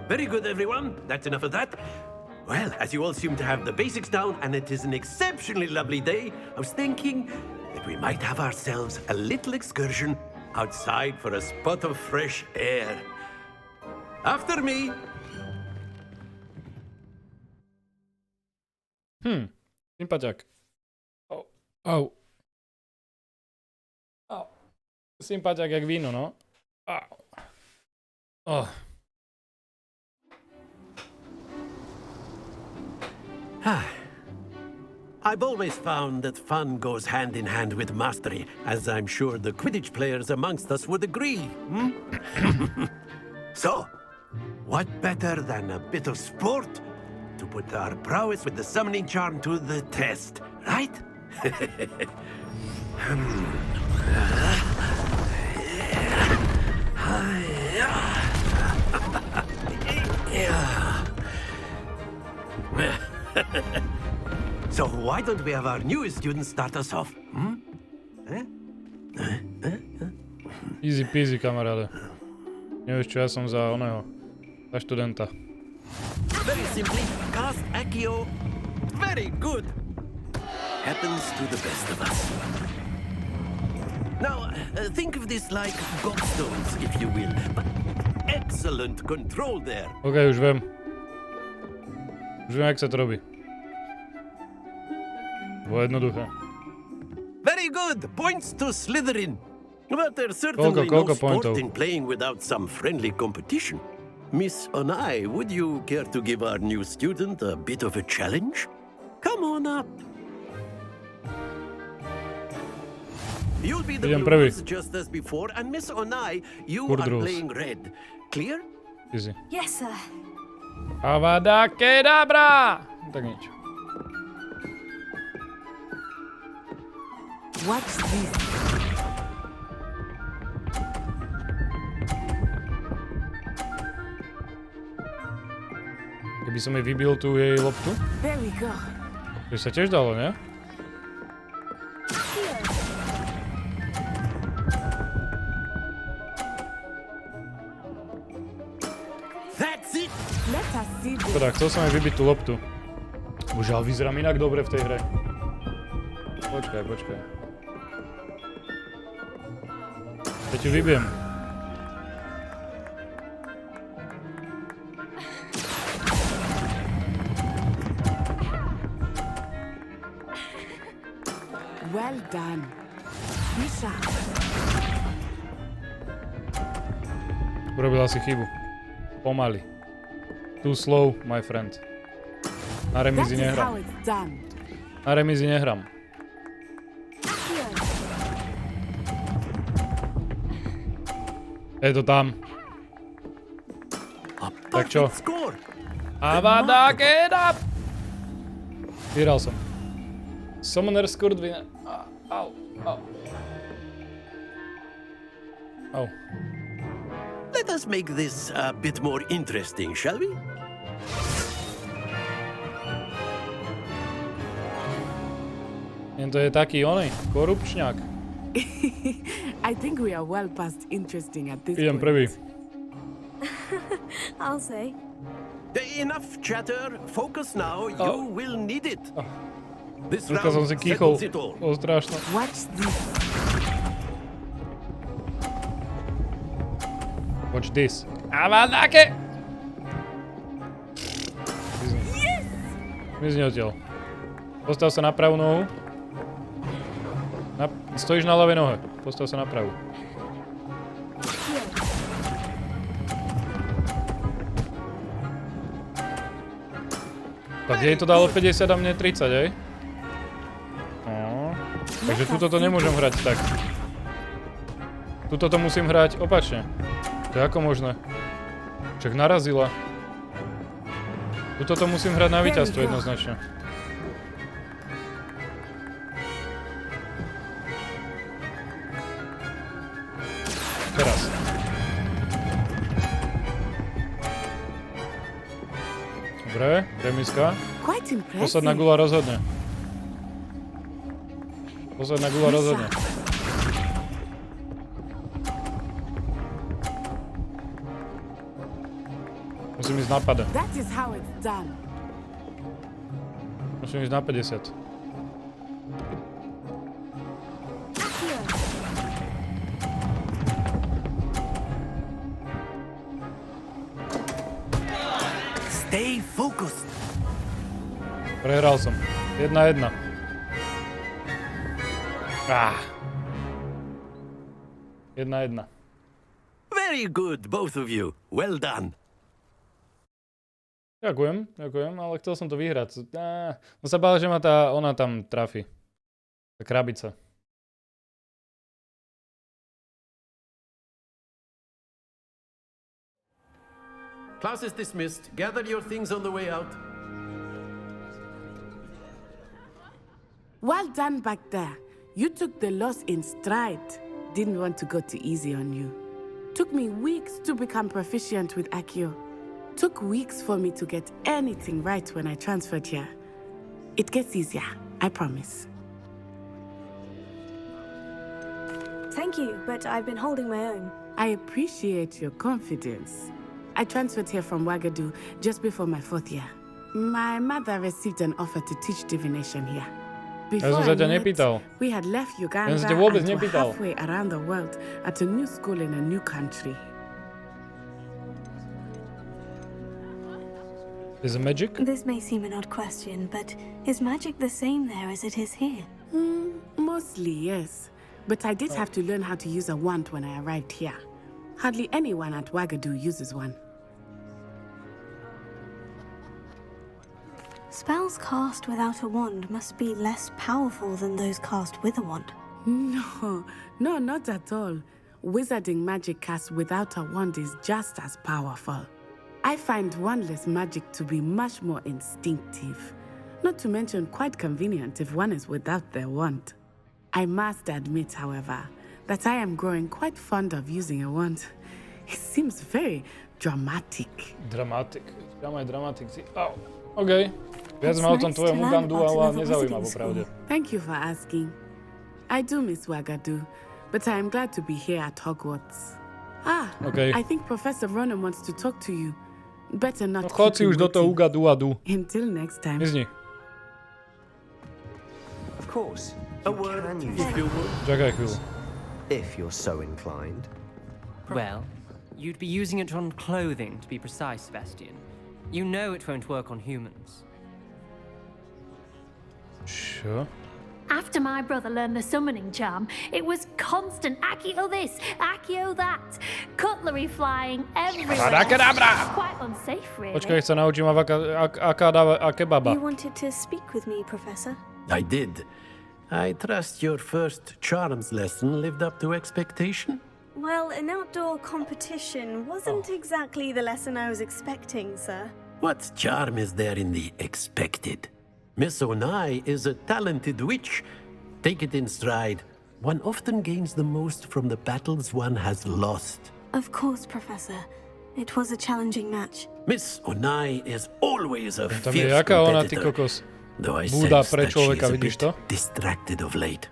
Very good, everyone. That's enough of that. Well, as you all seem to have the basics down, and it is an exceptionally lovely day, I was thinking that we might have ourselves a little excursion outside for a spot of fresh air. After me. Sympatiak. Au. Sympatiak jak víno, no. I've always found that fun goes hand in hand with mastery, as I'm sure the Quidditch players amongst us would agree. So, what better than a bit of sport to put our prowess with the summoning charm to the test, right? So why don't we have our newest students start us off? Easy peasy, kamaráde. Nevieš čo, ja som za oného. Za študenta. Very simply, cast Accio. Very good. Happens to the best of us. Now, think of this like gobstones, if you will. But excellent control there. OK, už viem. Už viem, jak sa to robí. Bolo jednoduché. Very good. Points to Slytherin. But there's certainly no sport in playing without some friendly competition. Miss Onai, would you care to give our new student a bit of a challenge? Come on up. You'll be the blues just as before, and Miss Onai, you are playing red. Clear? Easy. Yes, sir. Avada Kedavra! Tak nič. What's this? Keby som jej vybil tú jej loptu. There we go. To sa tiež dalo, ne? That's it. Let us see this. Teda, chcel som jej vybiť tú loptu. Bože, ale vyzerám inak dobre v tej hre. Počkaj. Ja ti vybijem. Well done. Misha. Urobila si chybu. Pomaly. Too slow, my friend. Na remízi nehrám. Na remízi nehrám. Je to tam. Tak čo? Avada Kedavra! Vyhral som. Summoner scored win. Au. Au. Let us make this a bit more interesting, shall we? To je taký oný, korupčňák. I think we are well past interesting at this Idem point. prvý. I'll say. Enough chatter. Focus now. You will need it. This Dneska som round si kýchol. settles it all. Strašno. Watch this. Watch this. Avadake! Mizni odtiaľ. Postav sa na pravú nohu. Stojíš na ľavej nohe. Postav sa na pravú. Tak jej to dalo 50 a mne 30, hej? No. Takže tuto to nemôžem hrať tak. Tuto to musím hrať opačne. To je ako možné? Však narazila. Tuto to musím hrať na víťazstvo jednoznačne. Teraz. Dobre, remiska. Posledná gula rozhodne. Posledná gula rozhodne. Musím ísť na pada. Musím ísť na 50. Stay focused. Prehral som. 1-1. Ah. 1-1. Very good, both of you. Well done. Ďakujem, ale chcel som to vyhrať. No sa bál, že ma ona tam trafi. Tá krabica. Class is dismissed. Gather your things on the way out. Well done back there. You took the loss in stride. Didn't want to go too easy on you. Took me weeks to become proficient with Accio. Took weeks for me to get anything right when I transferred here. It gets easier, I promise. Thank you, but I've been holding my own. I appreciate your confidence. I transferred here from Ouagadougou just before my 4th year. My mother received an offer to teach divination here. Before I knew it, we had left Uganda and were halfway around the world at a new school in a new country. Is it magic? This may seem an odd question, but is magic the same there as it is here? Mostly, yes. But I did have to learn how to use a wand when I arrived here. Hardly anyone at Ouagadougou uses one. Spells cast without a wand must be less powerful than those cast with a wand. No, not at all. Wizarding magic cast without a wand is just as powerful. I find wandless magic to be much more instinctive. Not to mention quite convenient if one is without their wand. I must admit, however, that I am growing quite fond of using a wand. It seems very dramatic. Dramatic. Dramatic. Oh, okay. Viac ma o tom tvojom Ugandu, ale nezaujíma popravde. Thank you for asking. I do miss Ouagadougou, but I am glad to be here at Hogwarts. Okay. I think Professor Ronan wants to talk to you. Better not. Chod si už do toho Ugadouadu. Until next time. Mizni. Of course. A word and use Čakaj chvíľu. If you're so inclined. Well, you'd be using it on clothing, to be precise, Sebastian. You know it won't work on humans. Sure. After my brother learned the summoning charm, it was constant Accio this, Accio that, cutlery flying everywhere. Quite unsafe, really. Počkaj, sa naučím aké baba. You wanted to speak with me, Professor? I did. I trust your first charms lesson lived up to expectation? Well, an outdoor competition wasn't exactly the lesson I was expecting, sir. What charm is there in the expected? Miss Onai is a talented witch. Take it in stride. One often gains the most from the battles one has lost. Of course, Professor. It was a challenging match. Miss Onai is always a Tam je fierce jaká ona, ty competitor. kokos. Though I Búda sense pre that she človeka, is a vidíš bit to? distracted of late.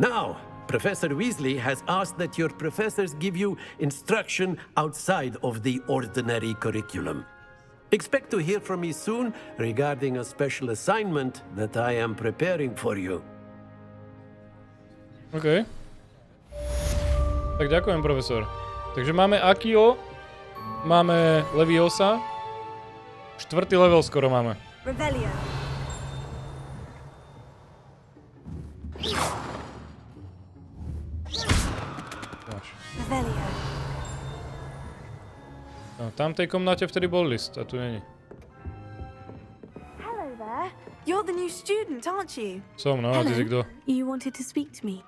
Now, Professor Weasley has asked that your professors give you instruction outside of the ordinary curriculum. Expect to hear from me soon regarding a special assignment that I am preparing for you. OK. Tak ďakujem, profesor. Takže máme Akio, máme Leviosa, 4. level skoro máme. Revelio. Revelio. No, tam v tej komnáte vtedy bol list, a tu není. Hello there. You're the new student, aren't you? Som, no, a ty si kto? You wanted to speak to me.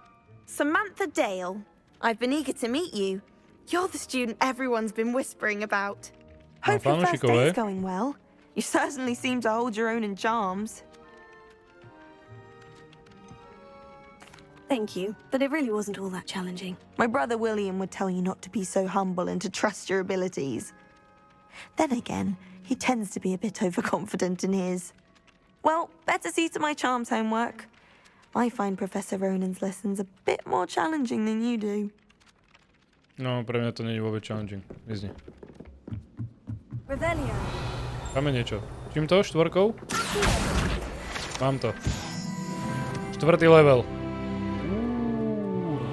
Samantha Dale. I've been eager to meet you. You're the student everyone's been whispering about. Hope your first day is going well. You certainly seem to hold your own in charms. Thank you, but it really wasn't all that challenging. My brother William would tell you not to be so humble and to trust your abilities. Then again, he tends to be a bit overconfident in his. Well, better see to my charms homework. I find Professor Ronan's lessons a bit more challenging than you do. No, pre mňa to nie je vôbec challenging. Vyzni. Revelio. Máme niečo. Čím to? 4? Mám to. 4. level.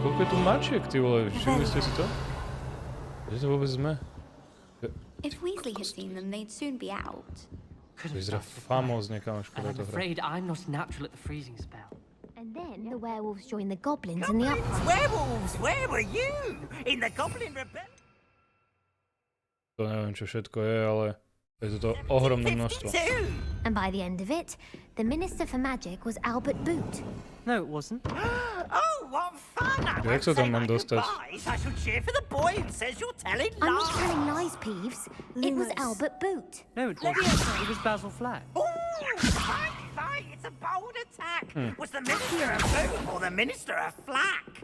Koľko je tu mačiek, ty vole? Všimli ste si to? Kde to vôbec sme? If Weasley had seen them, they'd soon be out. Vyzerá famózne, kamoško, to hra. afraid I'm not natural at the freezing spell. And then the werewolves join the goblins in the uproar. Werewolves, where were you? In the Goblin Rebellion? To neviem, čo všetko je, ale je to ohromné množstvo. And by the end of it, the Minister for Magic was Albert Boot. No, it wasn't. Oh, what fun! I Jak sa tam mám dostať? I shall cheer for the boy who says you're telling I'm not lies. telling lies, Peeves. It was Albert Boot. No, it wasn't. It was Basil Flack. Fight! It's a bold attack. Was the Minister a boom or the Minister a flack?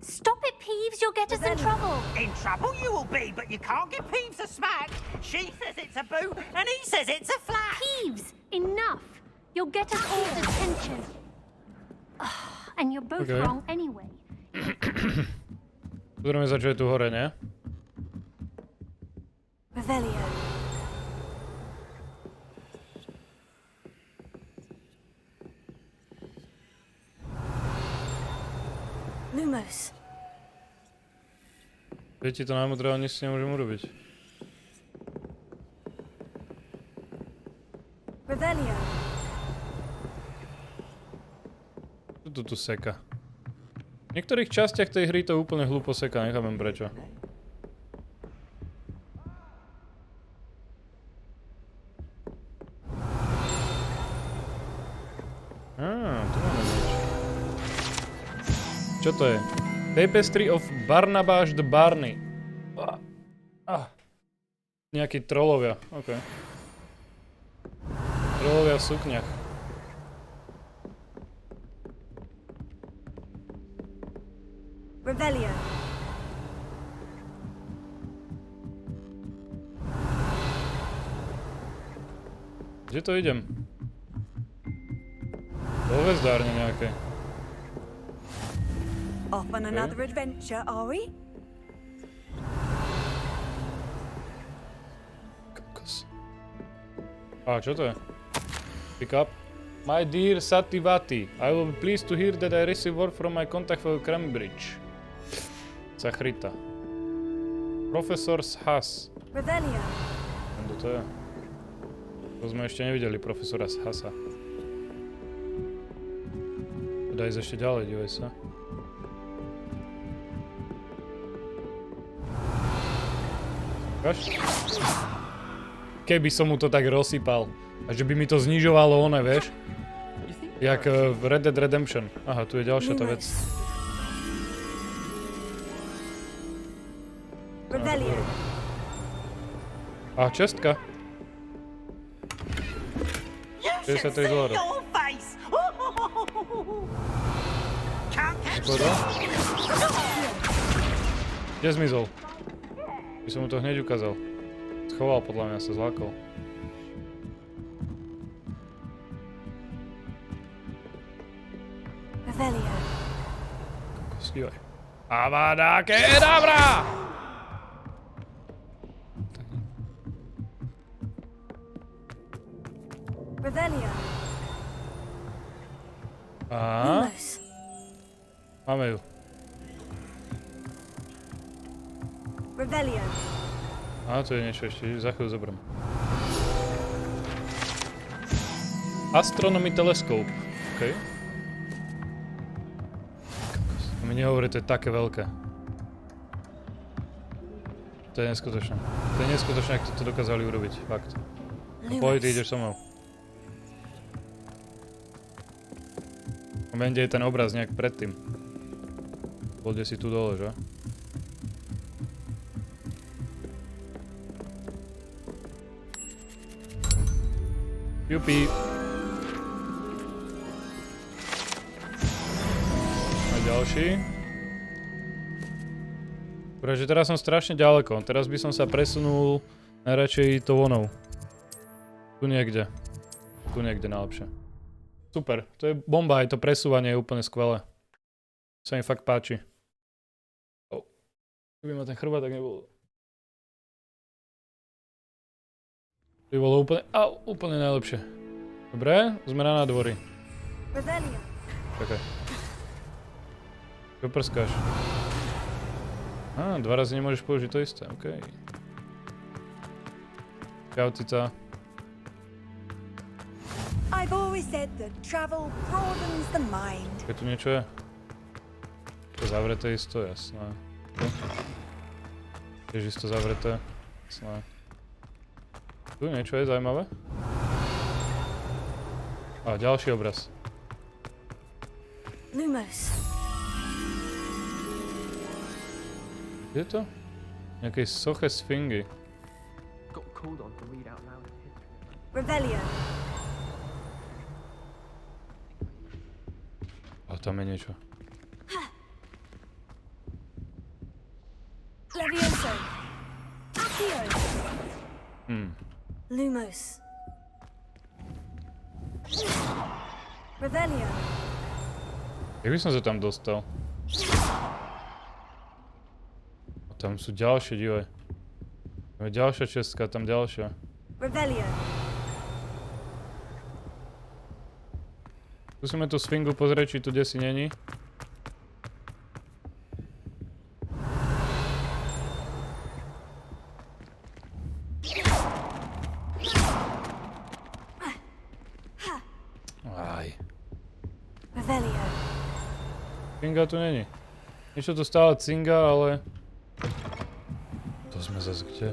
Stop it, Peeves. You'll get us in trouble. In trouble you will be, but you can't give Peeves a smack. She says it's a boo, and he says it's a flack. Peeves, enough. You'll get us all detention. And you're both wrong anyway. Pozrieme sa, čo je tu hore, ne? Revelio. Lumos. Viete, to námodrého nič si nemôžem urobiť. Revelio. Čo tu seka? V niektorých častiach tej hry to úplne hlúpo seka, nechápem prečo. Tu máme niečo. Čo to je? Tapestry of Barnabas the Barney. Nejakí trolovia, OK. Trolovia v sukniach. Revelio. Kde to idem? Do hvezdárne nejaké. Off on another adventure, are we? Kokos. Čo to je? Pick up. My dear Sativati, I will be pleased to hear that I receive word from my contact for Cambridge. Zachrita. Profesor's Haas. Revelio. Kto to je? To sme ešte nevideli, profesora Hasa. Teda ísť ešte ďalej, dívaj sa. Keby som mu to tak rozsypal. A že by mi to znižovalo one, vieš? Jak v Red Dead Redemption. Aha, tu je ďalšia tá vec. A čestka. 53 $. Kde zmizol? By som mu to hneď ukázal. Schoval, podľa mňa sa zlákol. Stívaj. Avada kedavra! A? Máme ju. A to je niečo ešte, za chvíľu zoberiem. Astronomy teleskop. OK. Mi nehovorí, to je také veľké. To je neskutočné. To je neskutočné, ak to dokázali urobiť. Fakt. No poď, ty ideš so mnou. Moment, kde je ten obraz nejak predtým. Bol kde si tu dole, že? Jupi. A ďalší. Pretože teraz som strašne ďaleko. Teraz by som sa presunul najradšej to vonou. Tu niekde. Tu niekde najlepšie. Super, to je bomba, aj to presúvanie je úplne skvelé. Sa mi fakt páči. Keby ma ten chrbát, tak nebolo. To by bolo úplne najlepšie. Dobre, sme na nádvorí. Čakaj. Čo prskáš? Dva razy nemôžeš použiť to isté, okej. Čau, cica. I've always said that travel broadens the mind. Keď tu niečo je? To zavreté isto, jasné. Tiež isto zavreté, jasné. Tu niečo je zaujímavé? A ďalší obraz. Lumos. Kde je to? Nejakej soche sfingy. Rebellion. A tam je niečo. Levioso. Accio. Lumos. Rebellion. Jak by som sa tam dostal? A tam sú ďalšie, divaj. Tam je ďalšia čestka, tam ďalšia. Rebellion. Skúsime tú sfingu pozrieť, či tu desi není. Aj. Cinga tu není. Niečo tu stále cinga, ale... To sme zase kde?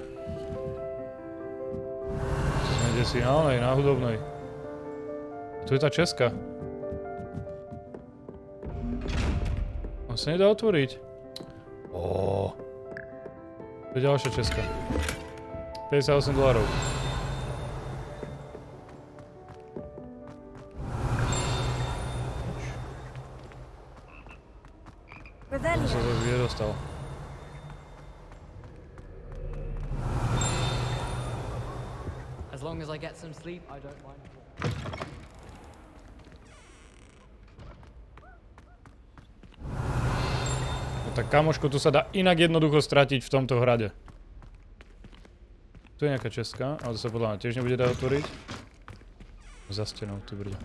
To sme desi na hudobnej. Tu je tá česka. On sa nedá otvoriť. To je ďalšia česka. $58. To sa zase nedostal. As long as I get some sleep, I don't mind. No tak kamoško, tu sa dá inak jednoducho stratiť v tomto hrade. Tu je nejaká česka, ale to sa podľa mňa tiež nebude dať otvoriť. Za stenou, ty brďa.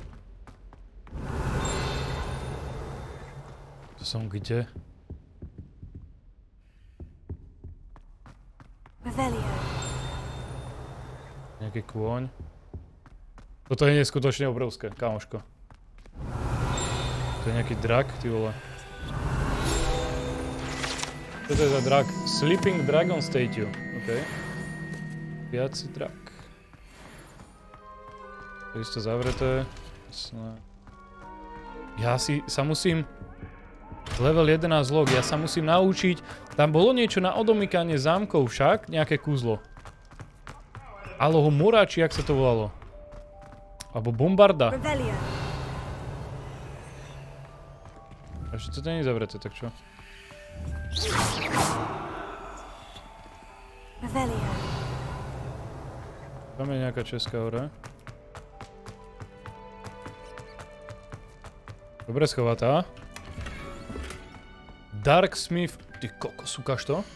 To som kde? Nejaký kôň. Toto je neskutočne obrovské, kamoško. To je nejaký drak, ty vole. Čo to je za drak? Sleeping Dragon Statue. OK. Spiaci drak. To je isto zavreté. Ja si sa musím... Level 11 log, ja sa musím naučiť... Tam bolo niečo na odomykanie zámkov však? Nejaké kúzlo. Alohomora, či jak sa to volalo? Alebo bombarda. Ešte to nie je zavreté, tak čo? Tam je nejaká česká hora. Dobre schovatá. Darksmith. Ty kokos, ukáž to?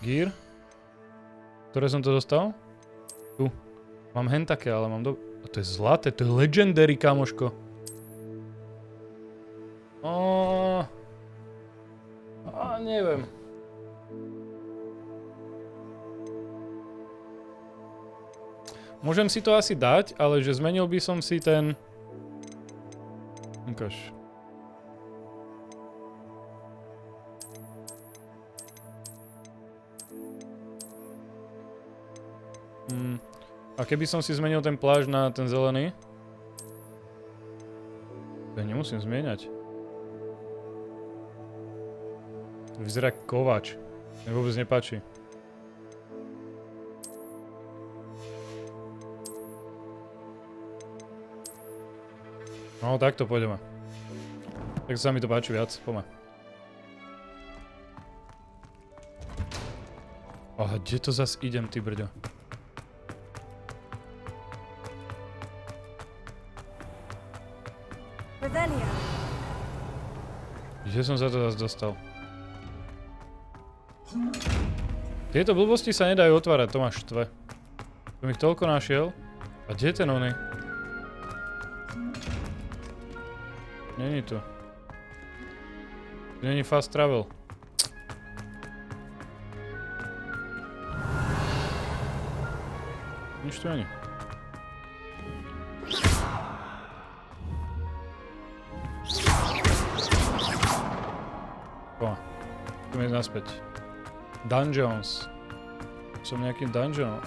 Gear. Ktoré som to dostal? Tu. Mám hen také, ale mám A to je zlaté, to je legendary, kamoško. Neviem. Môžem si to asi dať, ale že zmenil by som si ten... Ukáž. A keby som si zmenil ten plášť na ten zelený? To ja nemusím zmieňať. Vyzerá kovač. Mne vôbec nepáči. No, takto pôjdeme. Tak sa mi to páči viac. Poďme. Aha, kde to zas idem, ty brďo? Kde som sa to zas dostal? Tieto blbosti sa nedajú otvárať, to ma štve. Som ich toľko našiel. A kde je ten oný? Není tu. Není fast travel. Nič tu není. Poďme. Ideme ísť naspäť. Dungeons. Som v nejakým dungeonoch.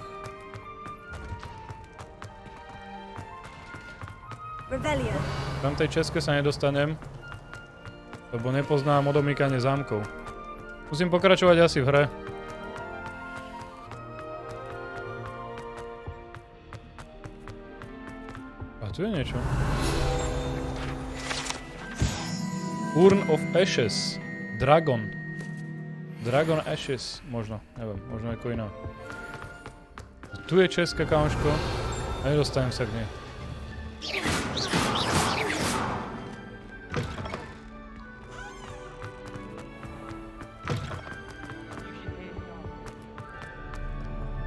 Tam tej české sa nedostanem, lebo nepoznám odomýkanie zámkov. Musím pokračovať asi v hre. A tu je niečo. Urn of Ashes. Dragon. Dragon Ashes, možno, neviem, možno ako iná. Tu je česká, kamoško, a nedostanem sa k nej.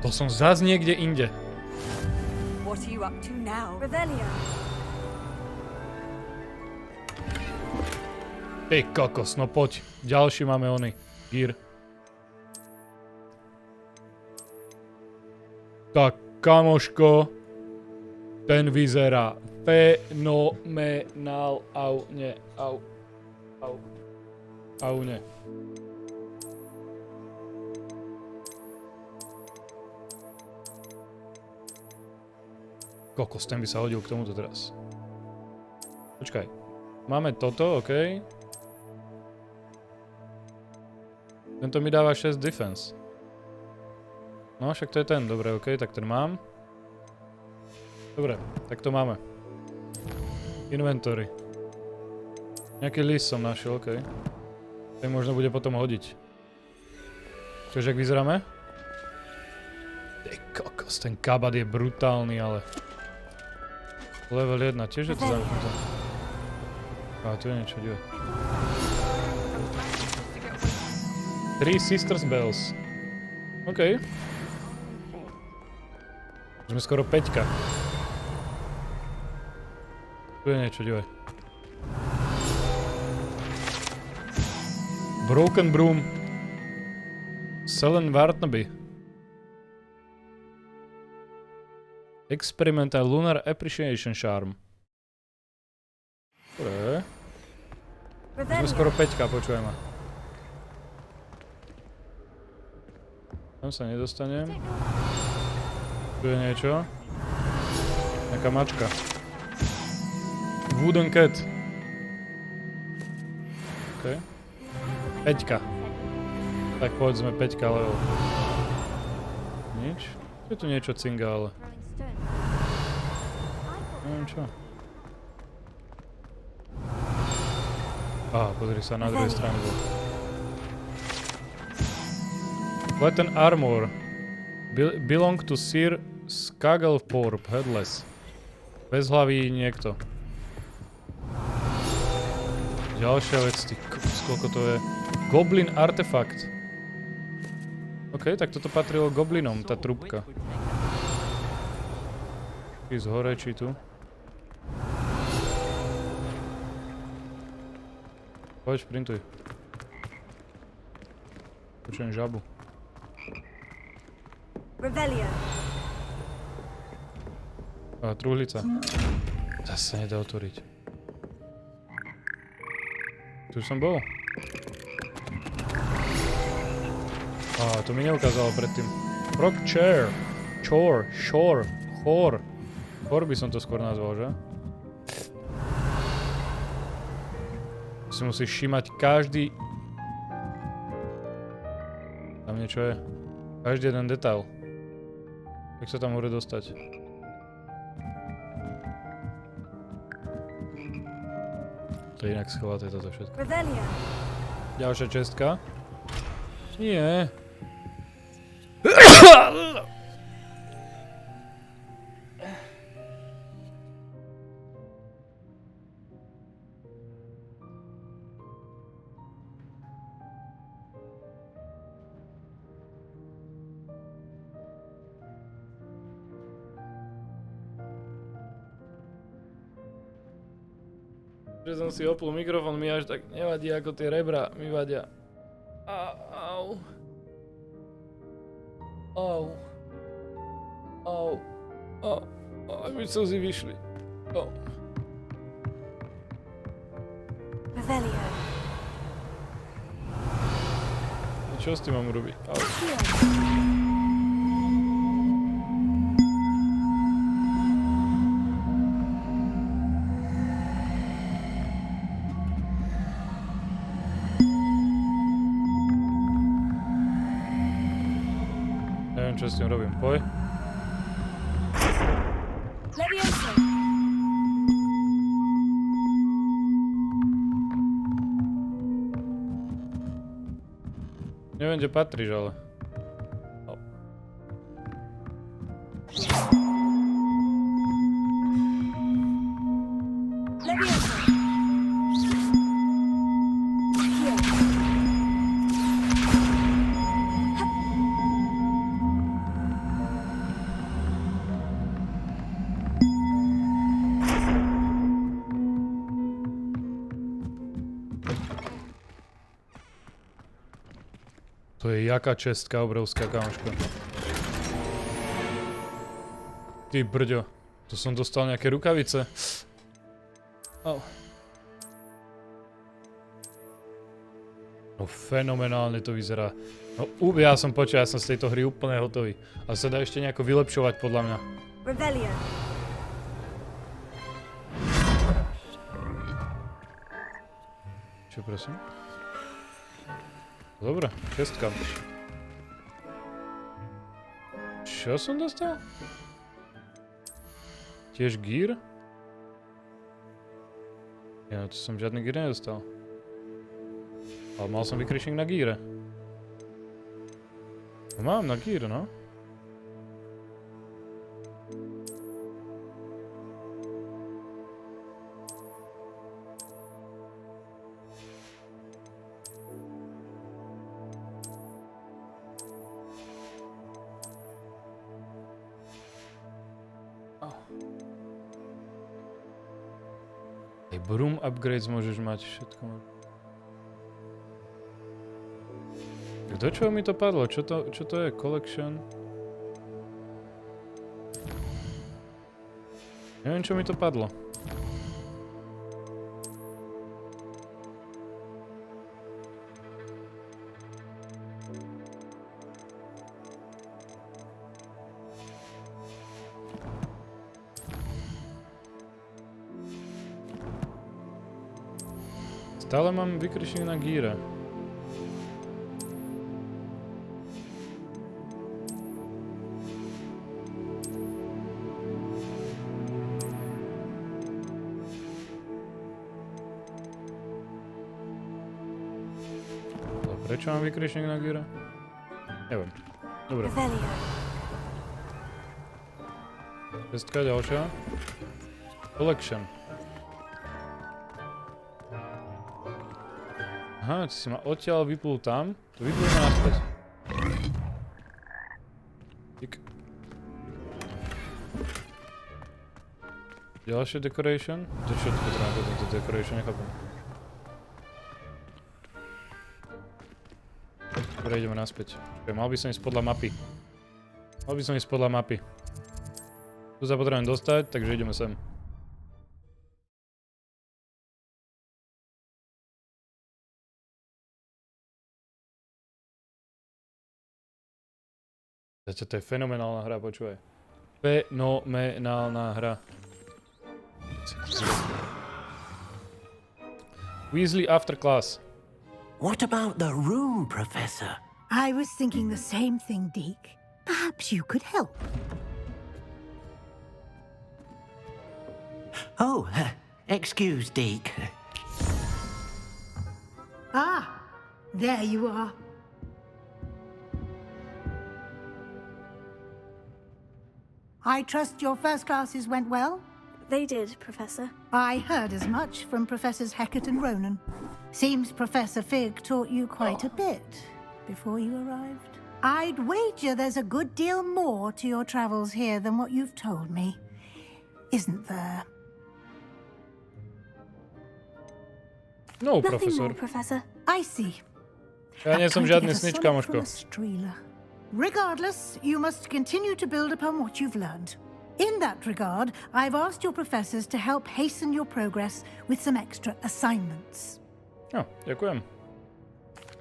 To som zás niekde inde. What are you up to now? Ty kokos, no poď, ďalší máme ony. Gear. Tak, kamoško, ten vyzerá fenomenál. Au, nie, au, au, au, nie. Kokos, ten by sa hodil k tomuto teraz. Počkaj, máme toto, okej. Tento mi dáva 6 defense. No, však to je ten. Dobre, okej, tak ten mám. Dobre, tak to máme. Inventory. Nejaký list som našiel, okej. Ten možno bude potom hodiť. Čiže, jak vyzeráme? Ty kokos, ten kabát je brutálny, ale... Level 1, tiež je to zamknuté. A tu je niečo, divé. 3 Sisters Bells. OK. Sme skoro 5-ka. Tu je niečo, divé. Broken Broom. Selen Wartnaby. Experimental Lunar Appreciation Charm. Dobre. Sme skoro 5-ka, počujem ma. Tam sa nedostanem. Tu je niečo. Nejaká mačka. Wooden Cat. OK. 5-ka. Tak povedzme 5-ka level. Nič. Je tu niečo cinga, ale... Neviem čo. Á, pozri sa, na druhej strane bol. Flatten armor. Belong to Sir Skagelthorpe, headless. Bez hlavy niekto. Ďalšia vec, ty koľko to je. Goblin artefakt. OK, tak toto patrilo goblinom, tá trúbka. Či z hore, či tu. Poď, šprintuj. Počujem žabu. A, truhlica. Zase sa nedá otvoriť. Tu som bol. Á, to mi neukázalo predtým. Rock chair. Chore. Shore. Chor. Chor by som to skôr nazval, že? Si musíš všímať každý... Tam niečo je. Každý jeden detail. Jak sa tam hore dostať? To je inak schovaté toto všetko. Ďalšia čestka. Nie. Že som si opol mikrofón, mi až tak nevadí, ako tie rebra mi vadia. Au. Au. Au. Au. Aj mi slzy vyšli. Au. Čo s tým mám urobiť? Au. Čo s tým robím? Poj. Neviem, kde patríš, ale... To je jaká čestka obrovská, kamoško. Ty brďo, to som dostal nejaké rukavice. Au. No fenomenálne to vyzerá. No ja som počul, ja som z tejto hry úplne hotový. A sa dá ešte nejako vylepšovať podľa mňa. Rebellion. Čo prosím? Dobre, čestka. Čo som dostal? Tiež gír? Ja, to som žiadny gír nedostal. Ale mal som vykričník na gíre. No mám na gír, no. Broom upgrades môžeš mať všetko. Do čoho mi to padlo? Čo to je? Collection? Neviem, čo mi to padlo. Stále mám vykričník na gíre. Prečo mám vykričník na gyra? Neviem. Dobre. Cestka ďalšia. Collection. Aha, ty si ma odtiaľ vyplul tam. To vyplujeme naspäť. Tik. Ďalšie decoration? To čo to potrebujeme po tento decoration? Nechápem. Dobre, ideme naspäť. Mal by som ísť podľa mapy. Tu sa potrebujem dostať, takže ideme sem. To je fenomenálna hra, počúvaj. Fenomenálna hra. Weasley after class. What about the room, Professor? I was thinking the same thing, Deke. Perhaps you could help. Oh, excuse, Deke. Ah, there you are. I trust your first classes went well? They did, Professor. I heard as much from Professors Hecat and Ronan. Seems Professor Fig taught you quite a bit before you arrived. I'd wager there's a good deal more to your travels here than what you've told me. Isn't there? No, Nothing Professor. more, Professor. I see. Ja nie som žiadny snitch, kamoško. Regardless, you must continue to build upon what you've learned. In that regard, I've asked your professors to help hasten your progress with some extra assignments. Oh, ďakujem.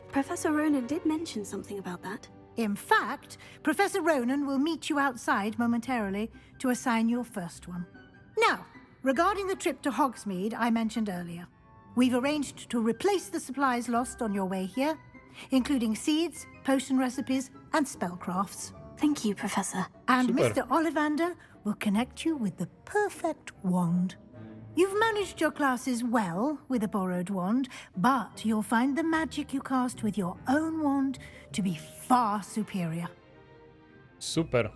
Professor Ronan did mention something about that. In fact, Professor Ronan will meet you outside momentarily to assign your first one. Now, regarding the trip to Hogsmeade I mentioned earlier, we've arranged to replace the supplies lost on your way here, including seeds, potion recipes, and spellcrafts. Thank you, Professor. And Super. Mr. Ollivander will connect you with the perfect wand. You've managed your classes well with a borrowed wand, but you'll find the magic you cast with your own wand to be far superior. Super.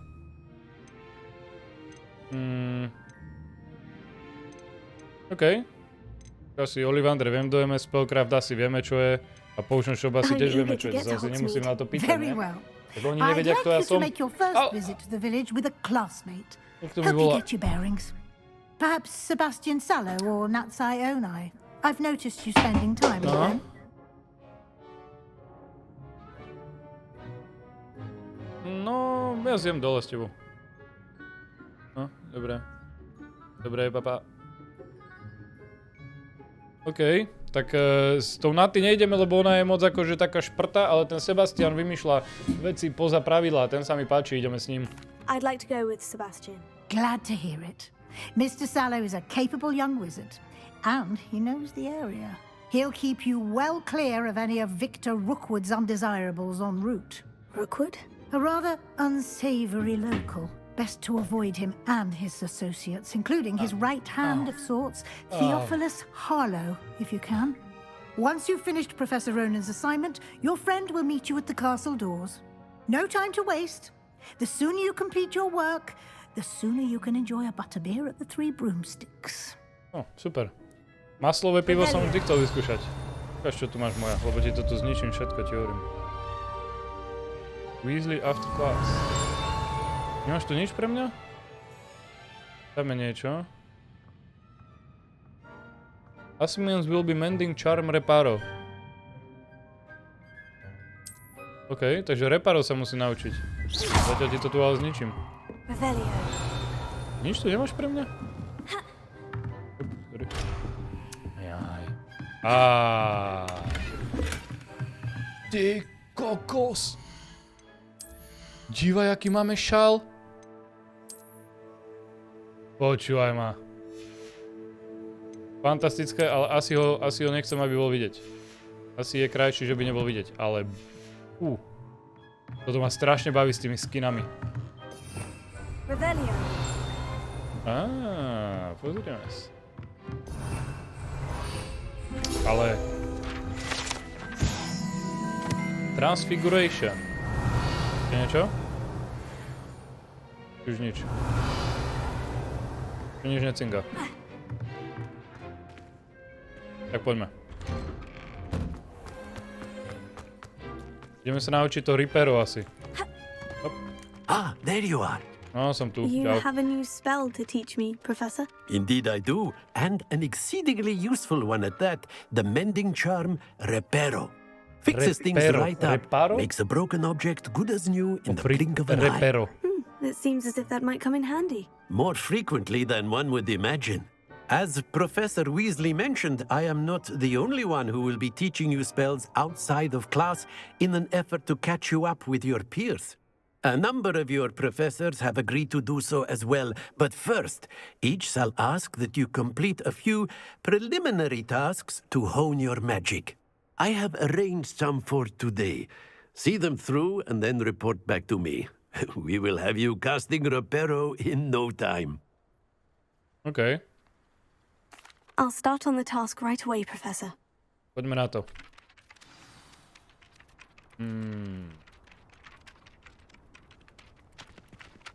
OK. Asi Ollivander, viem, kto je spellcraft, asi vieme, čo je. A potion shop asi tiež vieme, čo je. Zase nemusím na to pýtať, Very ne? well. Lebo oni I'd nevedia, like kto ja you to som. make your first visit to the village with a classmate. Jak to mi Help you volá? get your bearings. Perhaps Sebastian Sallow or Natsai Onai. I've noticed you spending time with them. No, ja zjem dole s tebou. No, dobre. Dobre, papa. OK, tak s tou Naty nejdeme, lebo ona je moc akože taká šprta, ale ten Sebastian vymýšľa veci poza pravidlá, ten sa mi páči, ideme s ním. I'd like to go with Sebastian. Glad to hear it. Mr. Sallow is a capable young wizard, and he knows the area. He'll keep you well clear of any of Victor Rookwood's undesirables en route. Rookwood? A rather unsavory local. Best to avoid him and his associates, including his right hand of sorts, Theophilus Harlow, if you can. Once you've finished Professor Ronan's assignment, your friend will meet you at the castle doors. No time to waste. The sooner you complete your work, the sooner you can enjoy a butterbeer at the Three Broomsticks. Super. Maslové pivo som vždy chcel vyskúšať. Ukáž, čo tu máš moja, lebo ti to tu zničím všetko, ti hovorím. Weasley after class. Nemáš tu nič pre mňa? Dáme niečo. Asimians will be mending charm reparo. OK, takže reparo sa musí naučiť. Zatiaľ ti to tu ale zničím. Nič tu nemáš pre mňa? Sorry. Jaj. Ty kokos. Dívaj, aký máme šal. Počúvaj ma. Fantastické, ale asi ho nechcem, aby bol vidieť. Asi je krajší, že by nebol vidieť, ale... Toto ma strašne baví s tými skinami. Pozrieme sa. Ale... Transfiguration. Je niečo? Už nič. Už nič necinga. Tak poďme. Ideme sa naučiť to Reapero asi. Hop. Ah, there you are. No, som tu. You Čau. have a new spell to teach me, Professor? Indeed I do, and an exceedingly useful one at that, the mending charm Reparo. Fixes things right up, makes a broken object good as new in the blink of an eye. It seems as if that might come in handy. More frequently than one would imagine. As Professor Weasley mentioned, I am not the only one who will be teaching you spells outside of class in an effort to catch you up with your peers. A number of your professors have agreed to do so as well, but first, each shall ask that you complete a few preliminary tasks to hone your magic. I have arranged some for today. See them through and then report back to me. We will have you casting Reparo in no time. OK. I'll start on the task right away, Professor. Poďme na to.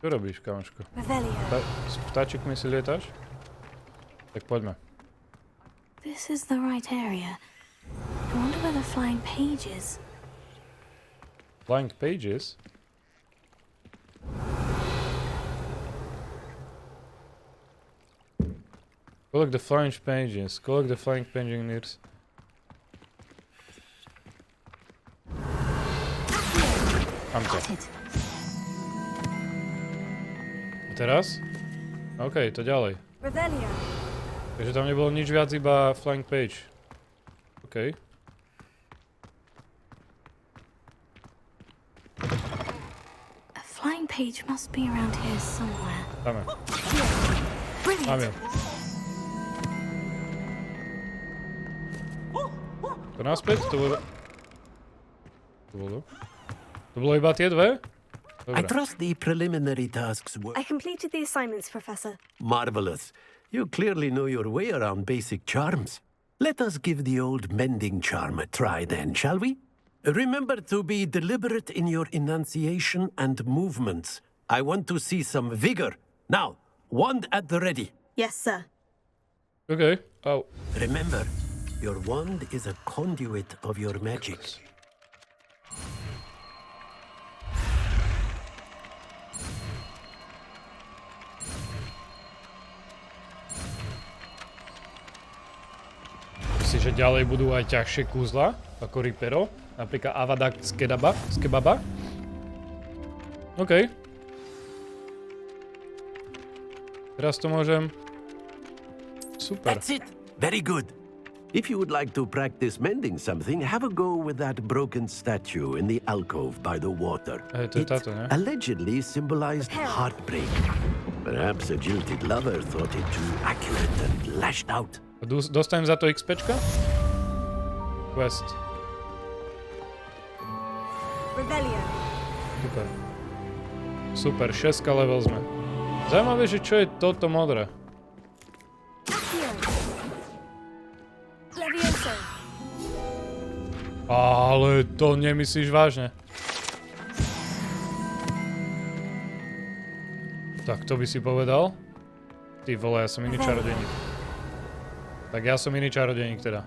Čo robíš, kamoško? S vtáčikmi si lietaš? Tak poďme. This is the right area. I wonder where the flying page is. Flying pages? Collect the flying pages. Collect the flying pages. Mám to. A teraz? OK, to ďalej. Takže tam nebolo nič viac, iba flying page. OK. A flying page must be around here somewhere. Dáme. Mám ju. To naspäť? To bolo... To bolo iba tie dve? I trust the preliminary tasks were... I completed the assignments, Professor. Marvelous. You clearly know your way around basic charms. Let us give the old mending charm a try then, shall we? Remember to be deliberate in your enunciation and movements. I want to see some vigor. Now, wand at the ready. Yes, sir. Okay. Oh. Remember, your wand is a conduit of your magic. Myslíš, že ďalej budú aj ťažšie kúzla, ako Reapero? Napríklad Avada Kedavra? OK. Teraz to môžem... Super. That's it. Very good. If you would like to practice mending something, have a go with that broken statue in the alcove by the water. It allegedly symbolized heartbreak. Perhaps a jilted lover thought it too accurate and lashed out. Dostanem za to XPčka? Quest. Super. Super, 6 level sme. Zaujímavé, že čo je toto modré. Ale to nemyslíš vážne. Tak to by si povedal? Ty vole, ja som iný čarodejník. Tak ja som iný čarodejník teda.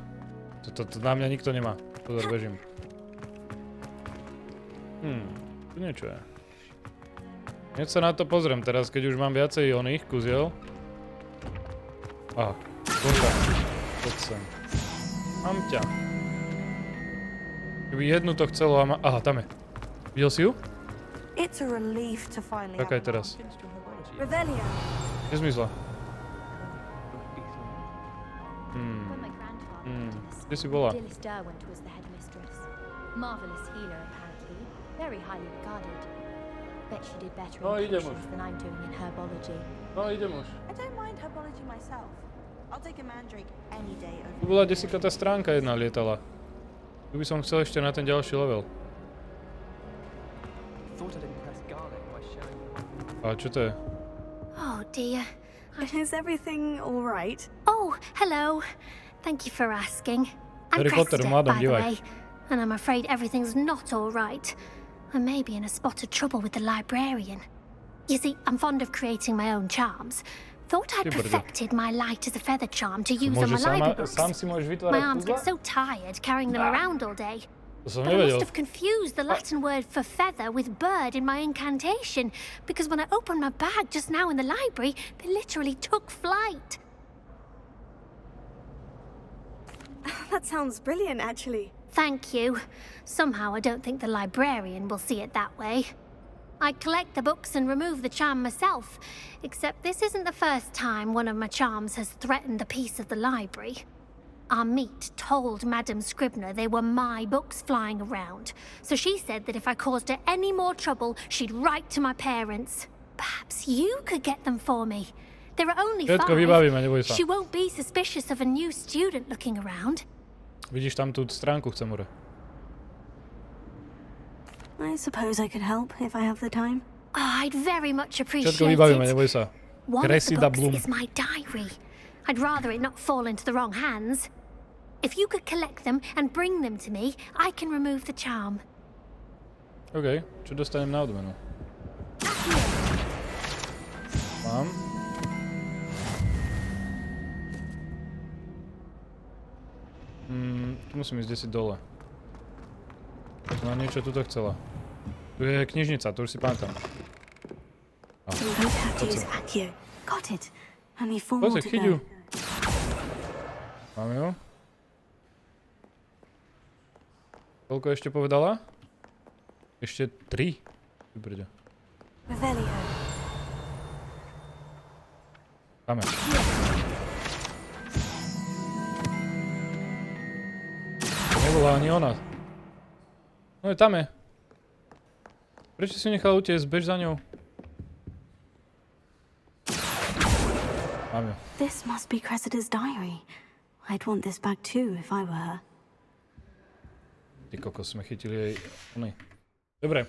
To na mňa nikto nemá. Pozor, bežím. Tu niečo je. Hneď sa na to pozriem teraz, keď už mám viacej oných kuziel. Aha, poď sem. Mám ťa. Keby jednu to chcelo a aha, tam je. Videl si ju? Taká je teraz. Nezmysla. Kde si bola? Marvelous healer, apparently. Very highly regarded. Bet she did better No, in idem potions už. than I'm doing in herbology. No, idem už. I don't mind herbology myself. I'll take a mandrake any day over. Tu bola desika tá stránka jedna lietala. Tu by som chcel ešte na ten ďalší level. A čo to je? Oh dear. Is everything all right? Oh, hello. Thank you for asking. I'm Harry Potter, Cressida, mladom, by the divák. way. and I'm afraid everything's not all right. I may be in a spot of trouble with the librarian. You see, I'm fond of creating my own charms. Thought I'd perfected my light as a feather charm to use on my library books. My arms get so tired carrying them around all day. But I must have confused the Latin word for feather with bird in my incantation, because when I opened my bag just now in the library, they literally took flight. That sounds brilliant, actually. Thank you. Somehow I don't think the librarian will see it that way. I collect the books and remove the charm myself, except this isn't the first time one of my charms has threatened the peace of the library. Our meet told Madame Scribner they were my books flying around, so she said that if I caused her any more trouble, she'd write to my parents. Perhaps you could get them for me. There are only 5. She won't be suspicious of a new student looking around. Vidíš tam tú stránku, chcem more. I suppose I could help if I have the time. Oh, I'd very much appreciate Všetko vybavíme, neboj sa. One of the books is my diary. I'd rather it not fall into the wrong hands. If you could collect them and bring them to me, I can remove the charm. OK, čo dostanem na odmenu? Mám. Tu musím ísť desi dole. Ona niečo tuto chcela. Tu je knižnica, to už si pamätám. Poď sa, chyť ju. Máme ju. Koľko ešte povedala? Ešte 3. Vybrďa. Dáme. Nebola ani ona. No je tam je. Prečo si ju nechala utiecť? Bež za ňou. Mám ju. This must be Cressida's diary. I'd want this back too if I were her. Ty kokos, sme chytili jej... Dobre.